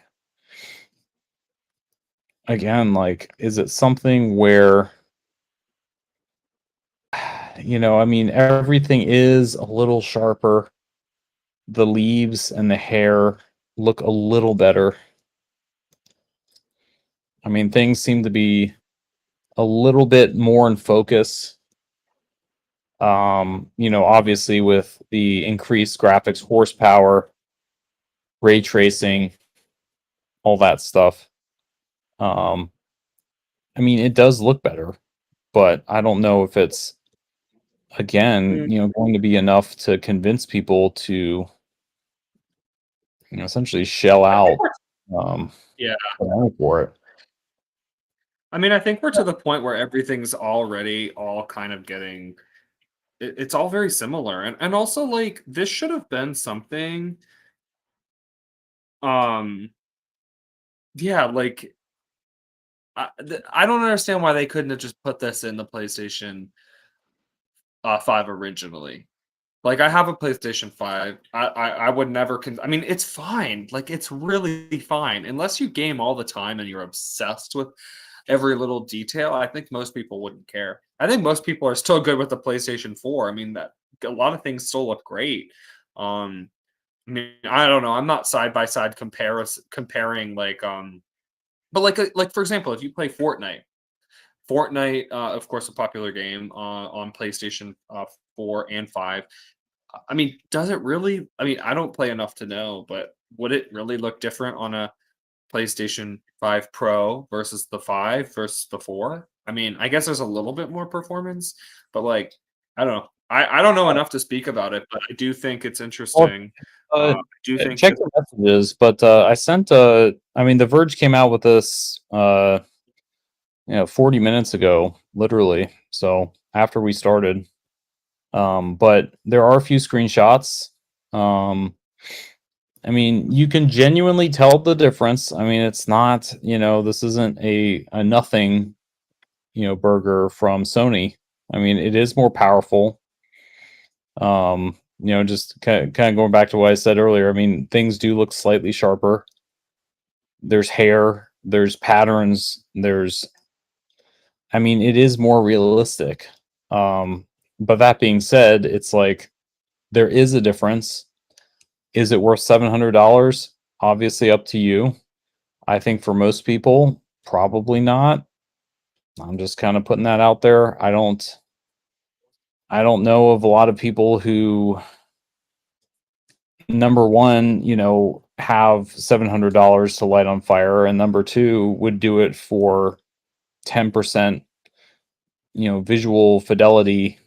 again, like, is it something where, I mean, everything is a little sharper. The leaves and the hair look a little better. I mean, things seem to be a little bit more in focus. Obviously with the increased graphics horsepower, ray tracing, all that stuff. Um, I mean, it does look better, but I don't know if it's, again, Mm, going to be enough to convince people to, essentially shell I think out we're um yeah. for it. I mean, I think we're to the point where everything's already all kind of getting it's all very similar. And also like this should have been something um yeah, like I don't understand why they couldn't have just put this in the PlayStation 5 originally. Like I have a PlayStation 5. I would never I mean, it's fine. Like it's really fine. Unless you game all the time and you're obsessed with every little detail, I think most people wouldn't care. I think most people are still good with the PlayStation 4. I mean, that a lot of things still look great. Um, I mean, I don't know. I'm not side by side comparing but like for example, if you play Fortnite, of course, a popular game on PlayStation 4 and 5. I mean, does it really? I mean, I don't play enough to know, but would it really look different on a PlayStation 5 Pro versus the 5 versus the 4? I mean, I guess there's a little bit more performance, but like, I don't know. I don't know enough to speak about it, but I do think it's Well, interesting. uh, I do think check that your messages, but I sent I mean, The Verge came out with this 40 minutes ago, literally. So after we started. But there are a few screenshots. Um, I mean, you can genuinely tell the difference. I mean, it's not, this isn't a nothing, burger from Sony. I mean, it is more powerful. Just kind of going back to what I said earlier. I mean, things do look slightly sharper. There's hair, there's patterns, I mean, it is more realistic. But that being said, it's like there is a difference. Is it worth $700? Obviously, up to you. I think for most people, probably not. I'm just kind of putting that out there. I don't know of a lot of people who, number one, have $700 to light on fire, and number two, would do it for 10%, visual fidelity,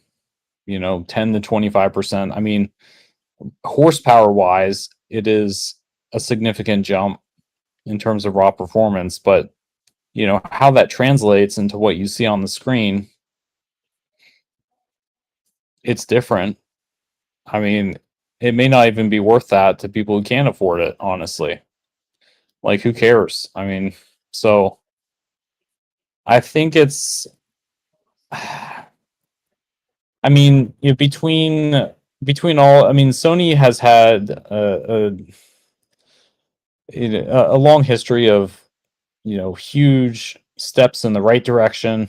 10 to 25%. I mean, horsepower wise, it is a significant jump in terms of raw performance, but how that translates into what you see on the screen, it's different. I mean, it may not even be worth that to people who can't afford it, honestly. Like, who cares? I mean, so I think it's, I mean, between all, I mean, Sony has had a long history of huge steps in the right direction.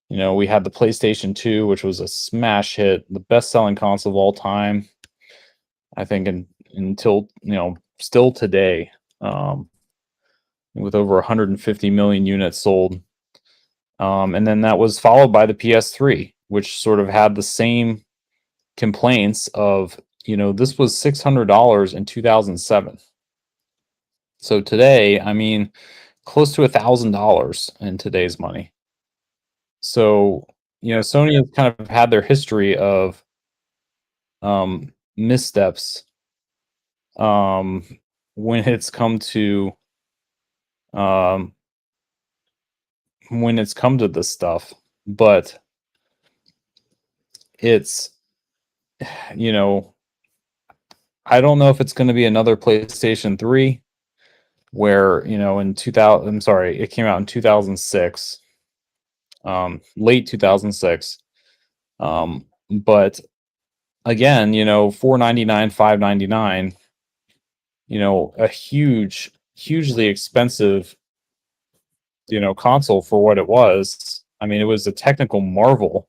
We had the PlayStation 2, which was a smash hit, the best-selling console of all time. I think until still today, with over 150 million units sold. And then that was followed by the PS3, which sort of had the same complaints of, this was $600 in 2007. So today, I mean, close to $1,000 in today's money. So, Sony has kind of had their history of missteps when it's come to um, this stuff, but it's I don't know if it's going to be another PlayStation 3 where in 2000, I'm sorry, it came out in 2006, late 2006, but again, $499, $599, a hugely expensive console for what it was. I mean, it was a technical marvel,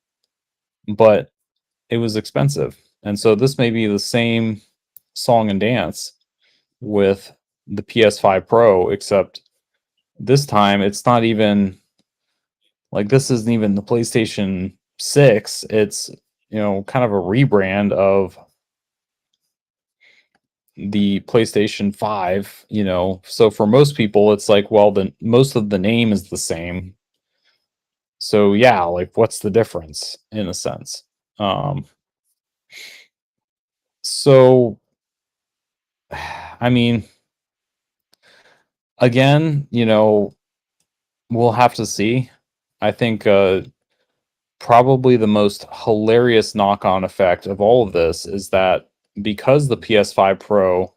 but it was expensive. And so this may be the same song and dance with the PS5 Pro, except this time it's not even like, this isn't even the PlayStation 6. It's, kind of a rebrand of the PlayStation 5, So for most people, it's like, well, the most of the name is the same. So yeah, like, what's the difference in a sense? So I mean, again, we'll have to see. I think probably the most hilarious knock-on effect of all of this is that because the PS5 Pro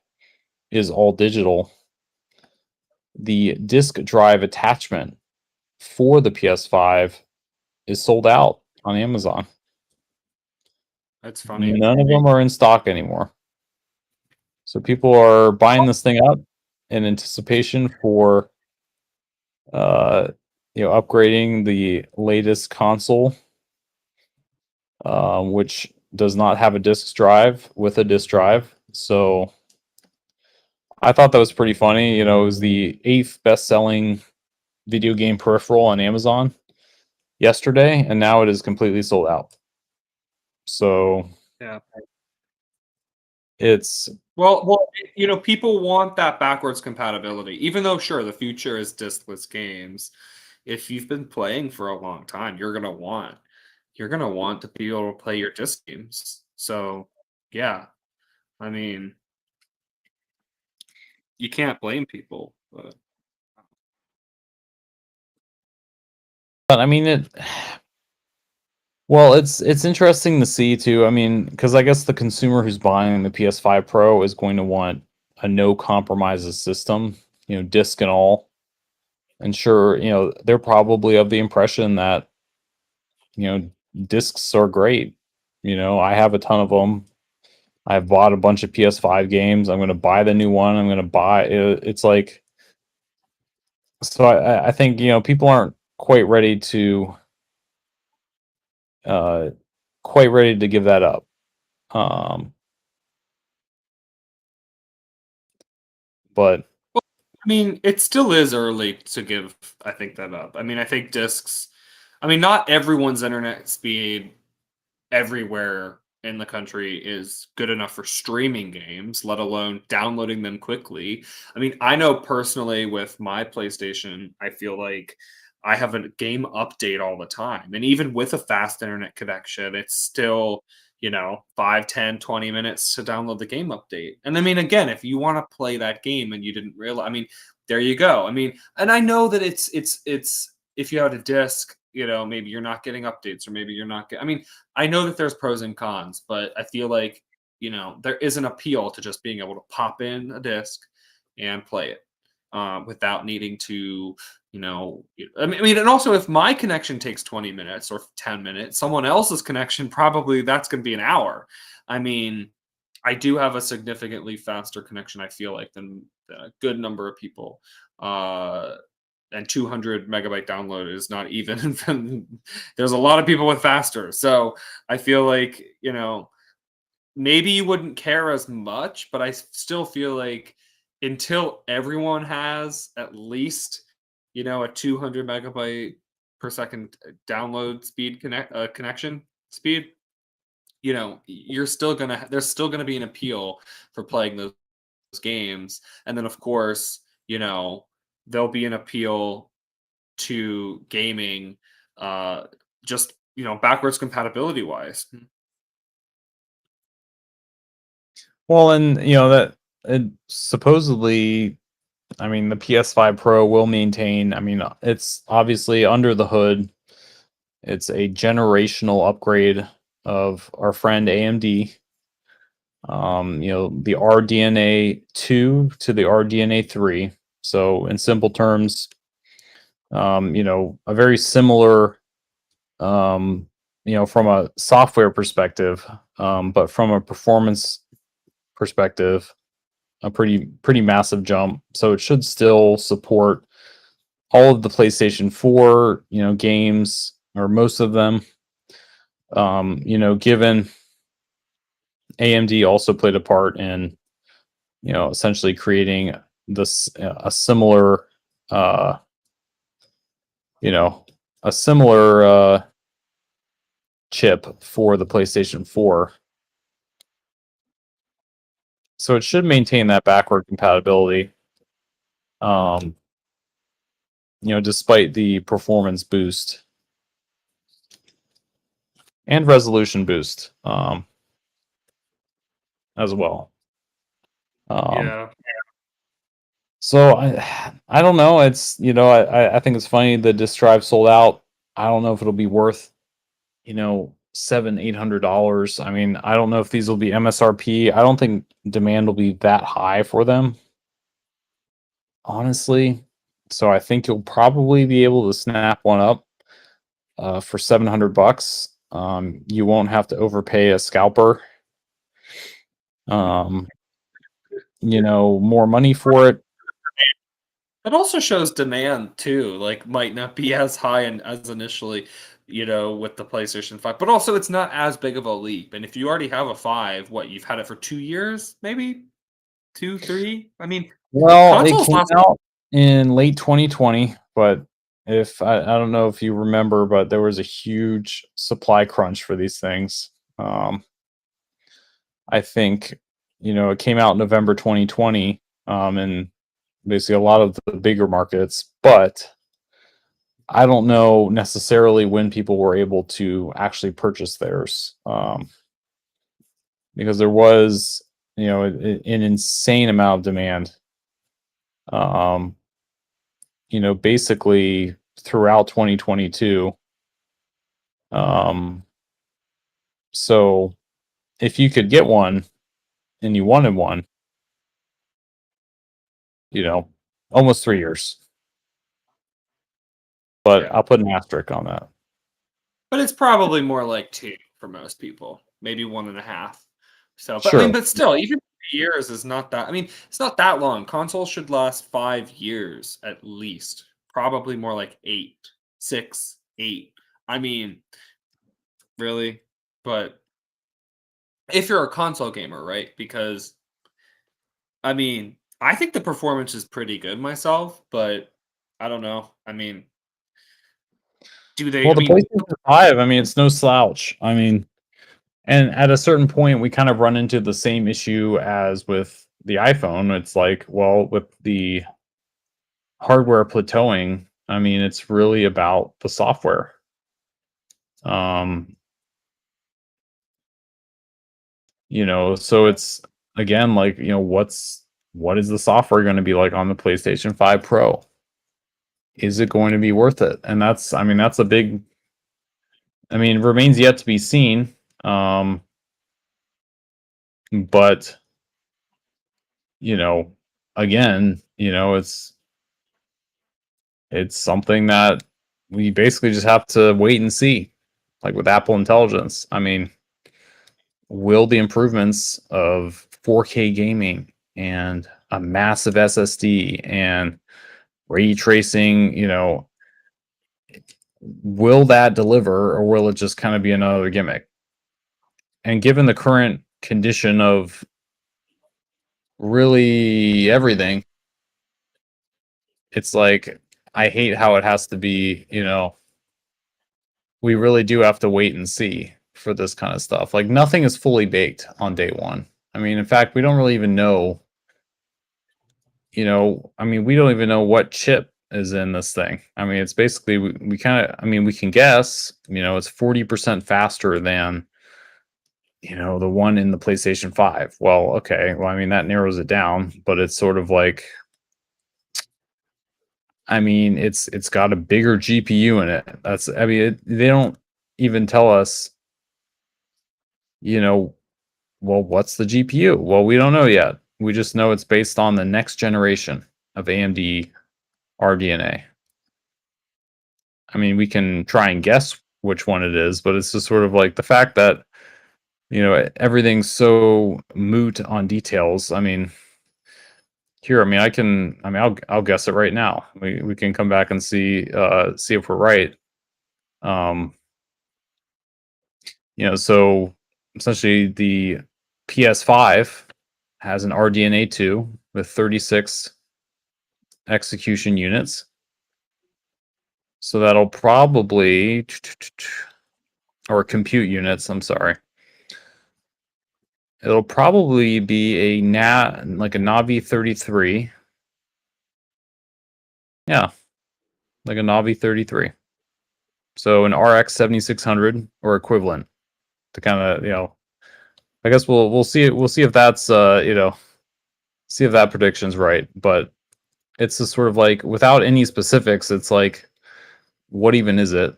is all digital, the disk drive attachment for the PS5 is sold out on Amazon. That's funny. None of them are in stock anymore. So people are buying this thing up in anticipation for upgrading the latest console, which does not have a disk drive with a disk drive. So I thought that was pretty funny. It was the 8th best-selling video game peripheral on Amazon yesterday, and now it is completely sold out. So Yeah. it's Well, people want that backwards compatibility, even though sure the future is diskless games. If you've been playing for a long time, you're gonna want to be able to play your disc games. So yeah, I mean, you can't blame people. But I mean it. Well, it's interesting to see too. I mean, because I guess the consumer who's buying the PS5 Pro is going to want a no compromises system, disc and all. And sure, they're probably of the impression that discs are great. I have a ton of them. I've bought a bunch of PS5 games. I'm going to buy the new one. I'm going to buy it. It's like, so I think people aren't quite ready to quite ready to give that up. But I mean, it still is early to give, I think, that up. I mean, I think discs. I mean, not everyone's internet speed everywhere in the country is good enough for streaming games, let alone downloading them quickly. I mean, I know personally with my PlayStation, I feel like I have a game update all the time. And even with a fast internet connection, it's still, 5, 10, 20 minutes to download the game update. And I mean, again, if you want to play that game and you didn't realize, I mean, there you go. I mean, and I know that it's if you had a disc, maybe you're not getting updates or maybe you're not I mean, I know that there's pros and cons, but I feel like, there is an appeal to just being able to pop in a disc and play it without needing to, I mean, and also if my connection takes 20 minutes or 10 minutes, someone else's connection probably that's going to be an hour. I mean, I do have a significantly faster connection, I feel like, than a good number of people. And 200 megabyte download is not even there's a lot of people with faster. So I feel like, maybe you wouldn't care as much, but I still feel like until everyone has at least, a 200 megabyte per second download speed connection speed, you're still gonna there's still gonna be an appeal for playing those games. And then of course, there'll be an appeal to gaming, just backwards compatibility wise. well, and that it supposedly, I mean, the PS5 Pro will maintain. I mean, it's obviously under the hood. It's a generational upgrade of our friend AMD. The RDNA 2 to the RDNA 3. So, in simple terms, a very similar, from a software perspective, but from a performance perspective, a pretty massive jump. So it should still support all of the PlayStation 4, games, or most of them. Given AMD also played a part in, essentially creating this a similar, uh, you know, a similar chip for the PlayStation 4. So it should maintain that backward compatibility. Um, despite the performance boost and resolution boost, as well. Um, Yeah. so I don't know. It's I think it's funny the disk drive sold out. I don't know if it'll be worth $700-800. I mean, I don't know if these will be MSRP. I don't think demand will be that high for them, honestly. So I think you'll probably be able to snap one up for $700. You won't have to overpay a scalper. Um, more money for it. It also shows demand too, like might not be as high and as initially, with the PlayStation 5. But also it's not as big of a leap. And if you already have a 5, what, you've had it for 2 years, maybe? 2, 3? I mean, Well, it consoles came last. out in late 2020, but if I don't know if you remember, but there was a huge supply crunch for these things. I think, it came out November 2020, and basically a lot of the bigger markets, but I don't know necessarily when people were able to actually purchase theirs, because there was, an insane amount of demand. Um, basically throughout 2022. Um, so if you could get one and you wanted one, you know, almost 3 years. But Yeah. I'll put an asterisk on that. But it's probably more like 2 for most people, maybe 1.5. So, but I mean, Sure. but still, even 3 years is not that. I mean, it's not that long. Consoles should last 5 years at least. Probably more like 8, 6, 8. I mean, really. But if you're a console gamer, right? Because I mean, I think the performance is pretty good myself, but I don't know. I mean, do they? Well, I the mean, PlayStation 5, I mean, it's no slouch. I mean, and at a certain point, we kind of run into the same issue as with the iPhone. It's like, well, with the hardware plateauing, I mean, it's really about the software. Um, so it's again like, what is the software going to be like on the PlayStation 5 Pro? Is it going to be worth it? And that's a big, remains yet to be seen. But you know, again, it's something that we basically just have to wait and see. Like with Apple Intelligence, I mean, will the improvements of 4K gaming and a massive SSD and ray tracing, will that deliver, or will it just kind of be another gimmick? And given the current condition of really everything, it's like I hate how it has to be, we really do have to wait and see for this kind of stuff. Like nothing is fully baked on day one. I mean, in fact, we don't really even know, we don't even know what chip is in this thing. I mean, it's basically we kind of, we can guess, it's 40% faster than, the one in the PlayStation 5. Well, okay. Well, I mean, that narrows it down, but it's sort of like, it's got a bigger GPU in it. They don't even tell us, you know, well, what's the GPU? Well, we don't know yet. We just know it's based on the next generation of AMD RDNA. I mean, we can try and guess which one it is, but it's just sort of like the fact that, everything's so moot on details. I mean, here, I'll guess it right now. We can come back and see if we're right. Um, so essentially the PS5 has an RDNA 2 with 36 execution units. So that'll probably, or compute units, I'm sorry. It'll probably be like a Navi 33. Yeah, like a Navi 33. So an RX 7600 or equivalent to kind of, I guess we'll see it. We'll see if that's see if that prediction's right. But it's just sort of like without any specifics, it's like, what even is it?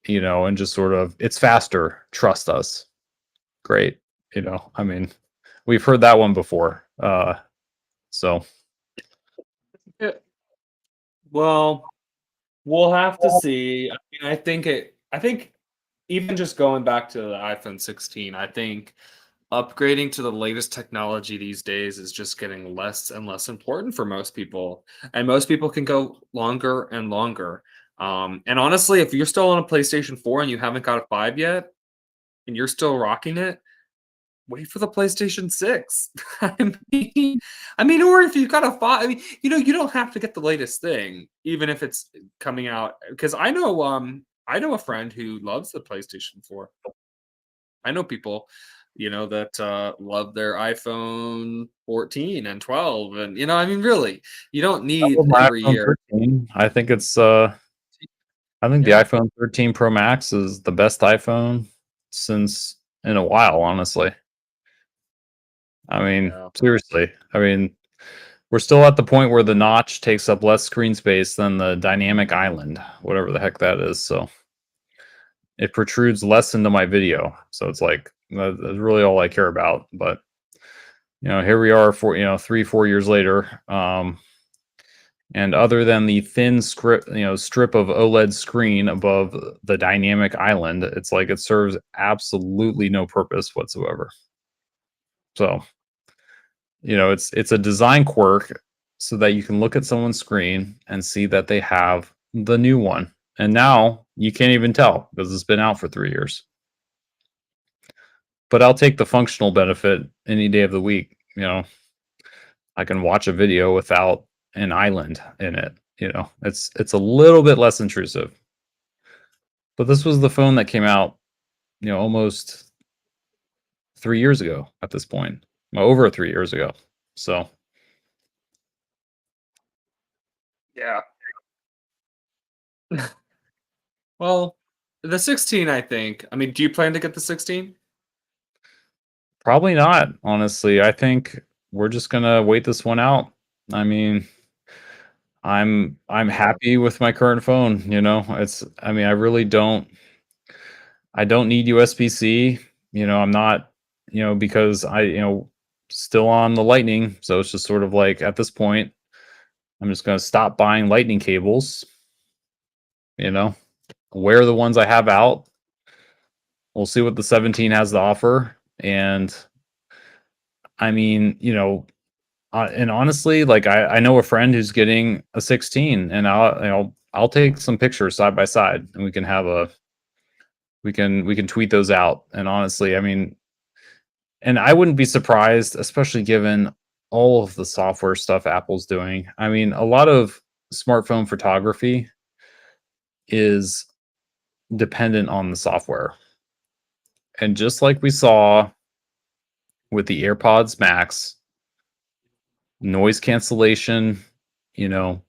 And just sort of, it's faster. Trust us. Great. We've heard that one before. So yeah, well, we'll have to see. I mean, I think even just going back to the iPhone 16, I think upgrading to the latest technology these days is just getting less and less important for most people, and most people can go longer and longer. And honestly, if you're still on a PlayStation 4 and you haven't got a 5 yet, and you're still rocking it, wait for the PlayStation 6. I mean, or if you've got a 5, you don't have to get the latest thing, even if it's coming out. Because I know a friend who loves the PlayStation 4. I know people, that love their iPhone 14 and 12, and really, you don't I need love my every iPhone year. 13. I think the Yeah, iPhone 13 Pro Max is the best iPhone since in a while, honestly. yeah. Seriously. We're still at the point where the notch takes up less screen space than the dynamic island, whatever the heck that is. So it protrudes less into my video. So it's like that's really all I care about. But here we are for 3-4 years later. And other than the thin strip of OLED screen above the dynamic island, it's like it serves absolutely no purpose whatsoever. So, it's a design quirk so that you can look at someone's screen and see that they have the new one. And now you can't even tell because it's been out for 3 years. but I'll take the functional benefit any day of the week. I can watch a video without an island in it. It's a little bit less intrusive. But this was the phone that came out, almost 3 years ago at this point. Well, over 3 years ago. So Yeah. Well, the 16, I think. I mean, do you plan to get the 16? probably not, honestly. I think we're just gonna wait this one out. I mean, I'm Yeah. happy with my current phone. I mean, I don't need USB-C. I'm not, because still on the lightning. So it's just sort of like at this point, I'm just gonna stop buying lightning cables, you know, wear the ones I have out. We'll see what the 17 has to offer. And I mean, and honestly, like I know a friend who's getting a 16, and I'll take some pictures side by side, and we can tweet those out. And honestly, I mean, and I wouldn't be surprised, especially given all of the software stuff Apple's doing. I mean, a lot of smartphone photography is dependent on the software. And just like we saw with the AirPods Max, noise cancellation, you know,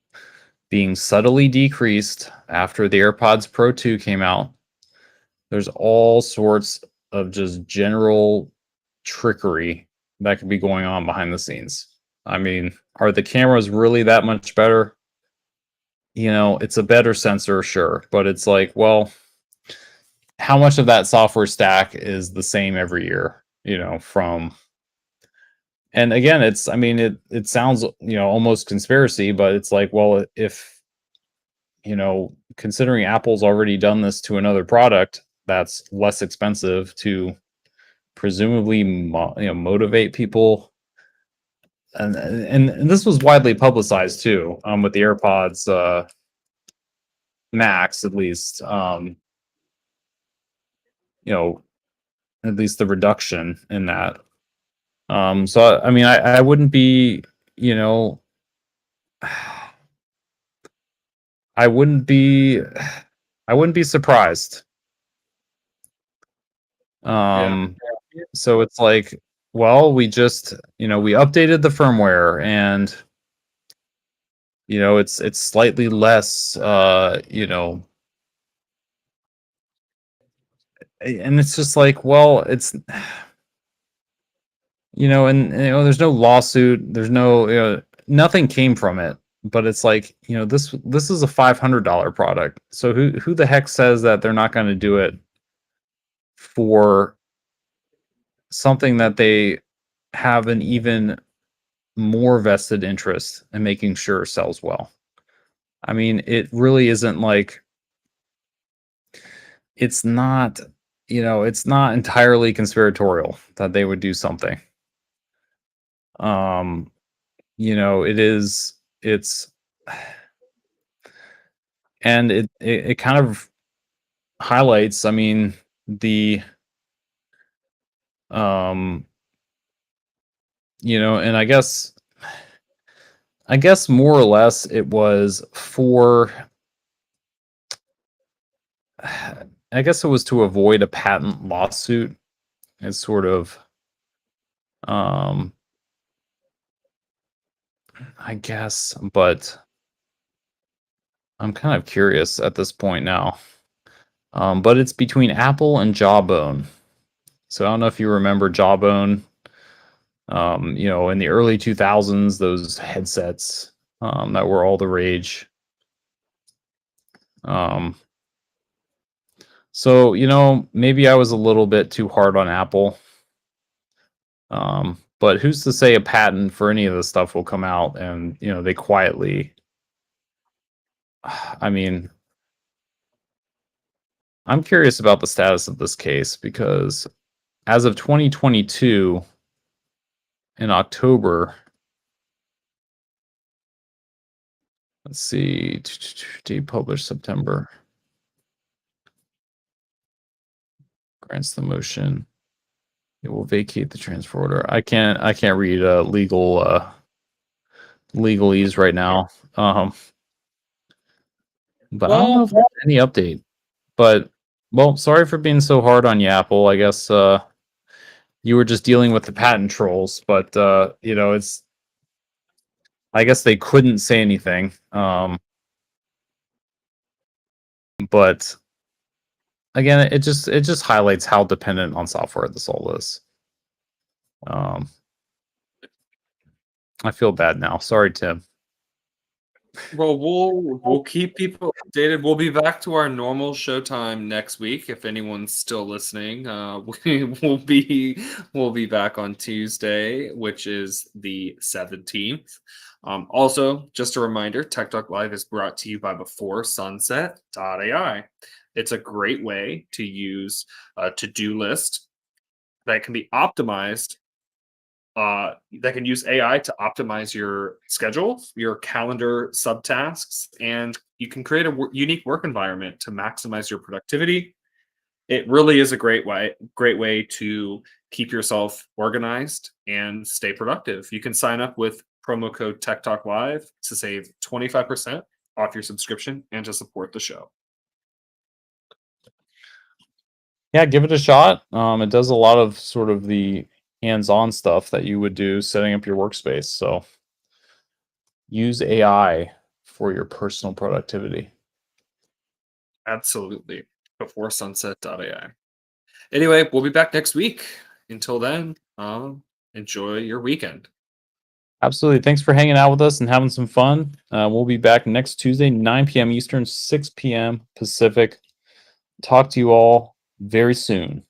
being subtly decreased after the AirPods Pro 2 came out. There's all sorts of just general trickery that could be going on behind the scenes. I mean, are the cameras really that much better? It's a better sensor, sure, but it's like, well, how much of that software stack is the same every year? From and again, I mean, it sounds, almost conspiracy, but it's like, well, if considering Apple's already done this to another product that's less expensive to presumably motivate people, and this was widely publicized too, with the AirPods Max, at least, you know at least the reduction in that. So I mean, I wouldn't be, you know I wouldn't be I wouldn't be surprised. Yeah. um so it's like, well, we just, we updated the firmware, and it's slightly less, and it's just like, well, it's, and there's no lawsuit, there's no, nothing came from it, but it's like, this is a $500 product, so who the heck says that they're not going to do it for something that they have an even more vested interest in making sure sells well? I mean, it really isn't like, it's not, it's not entirely conspiratorial that they would do something. Um, it is, it's, and it kind of highlights, I mean, the, um, and I guess more or less it was for, I guess it was to avoid a patent lawsuit. It's sort of, um, I guess, but I'm kind of curious at this point now. But it's between Apple and Jawbone. So I don't know if you remember Jawbone. In the early 2000s, those headsets, that were all the rage. Um, so maybe I was a little bit too hard on Apple. But who's to say a patent for any of this stuff will come out and they quietly. I mean, I'm curious about the status of this case, because as of 2022, in October, let's see, date published September, grants the motion. It will vacate the transfer order. I can't read legalese right now. But I don't know if there's any update. But well, sorry for being so hard on you, Apple. I guess you were just dealing with the patent trolls, but it's I guess they couldn't say anything. But again, it just highlights how dependent on software this all is. I feel bad now. Sorry, Tim. Well, we'll keep people updated. We'll be back to our normal showtime next week. If anyone's still listening, we'll be back on Tuesday, which is the 17th. Also, just a reminder, Tech Talk Live is brought to you by Before Sunset.ai. It's a great way to use a to-do list that can be optimized. That can use AI to optimize your schedule, your calendar subtasks, and you can create a unique work environment to maximize your productivity. It really is a great way to keep yourself organized and stay productive. You can sign up with promo code Tech Talk Live to save 25% off your subscription and to support the show. Yeah, give it a shot. It does a lot of sort of the hands-on stuff that you would do setting up your workspace. So use AI for your personal productivity. Absolutely. Before sunset.ai. Anyway, we'll be back next week. Until then, enjoy your weekend. Absolutely. Thanks for hanging out with us and having some fun. We'll be back next Tuesday, 9 p.m. Eastern, 6 p.m. Pacific. Talk to you all very soon.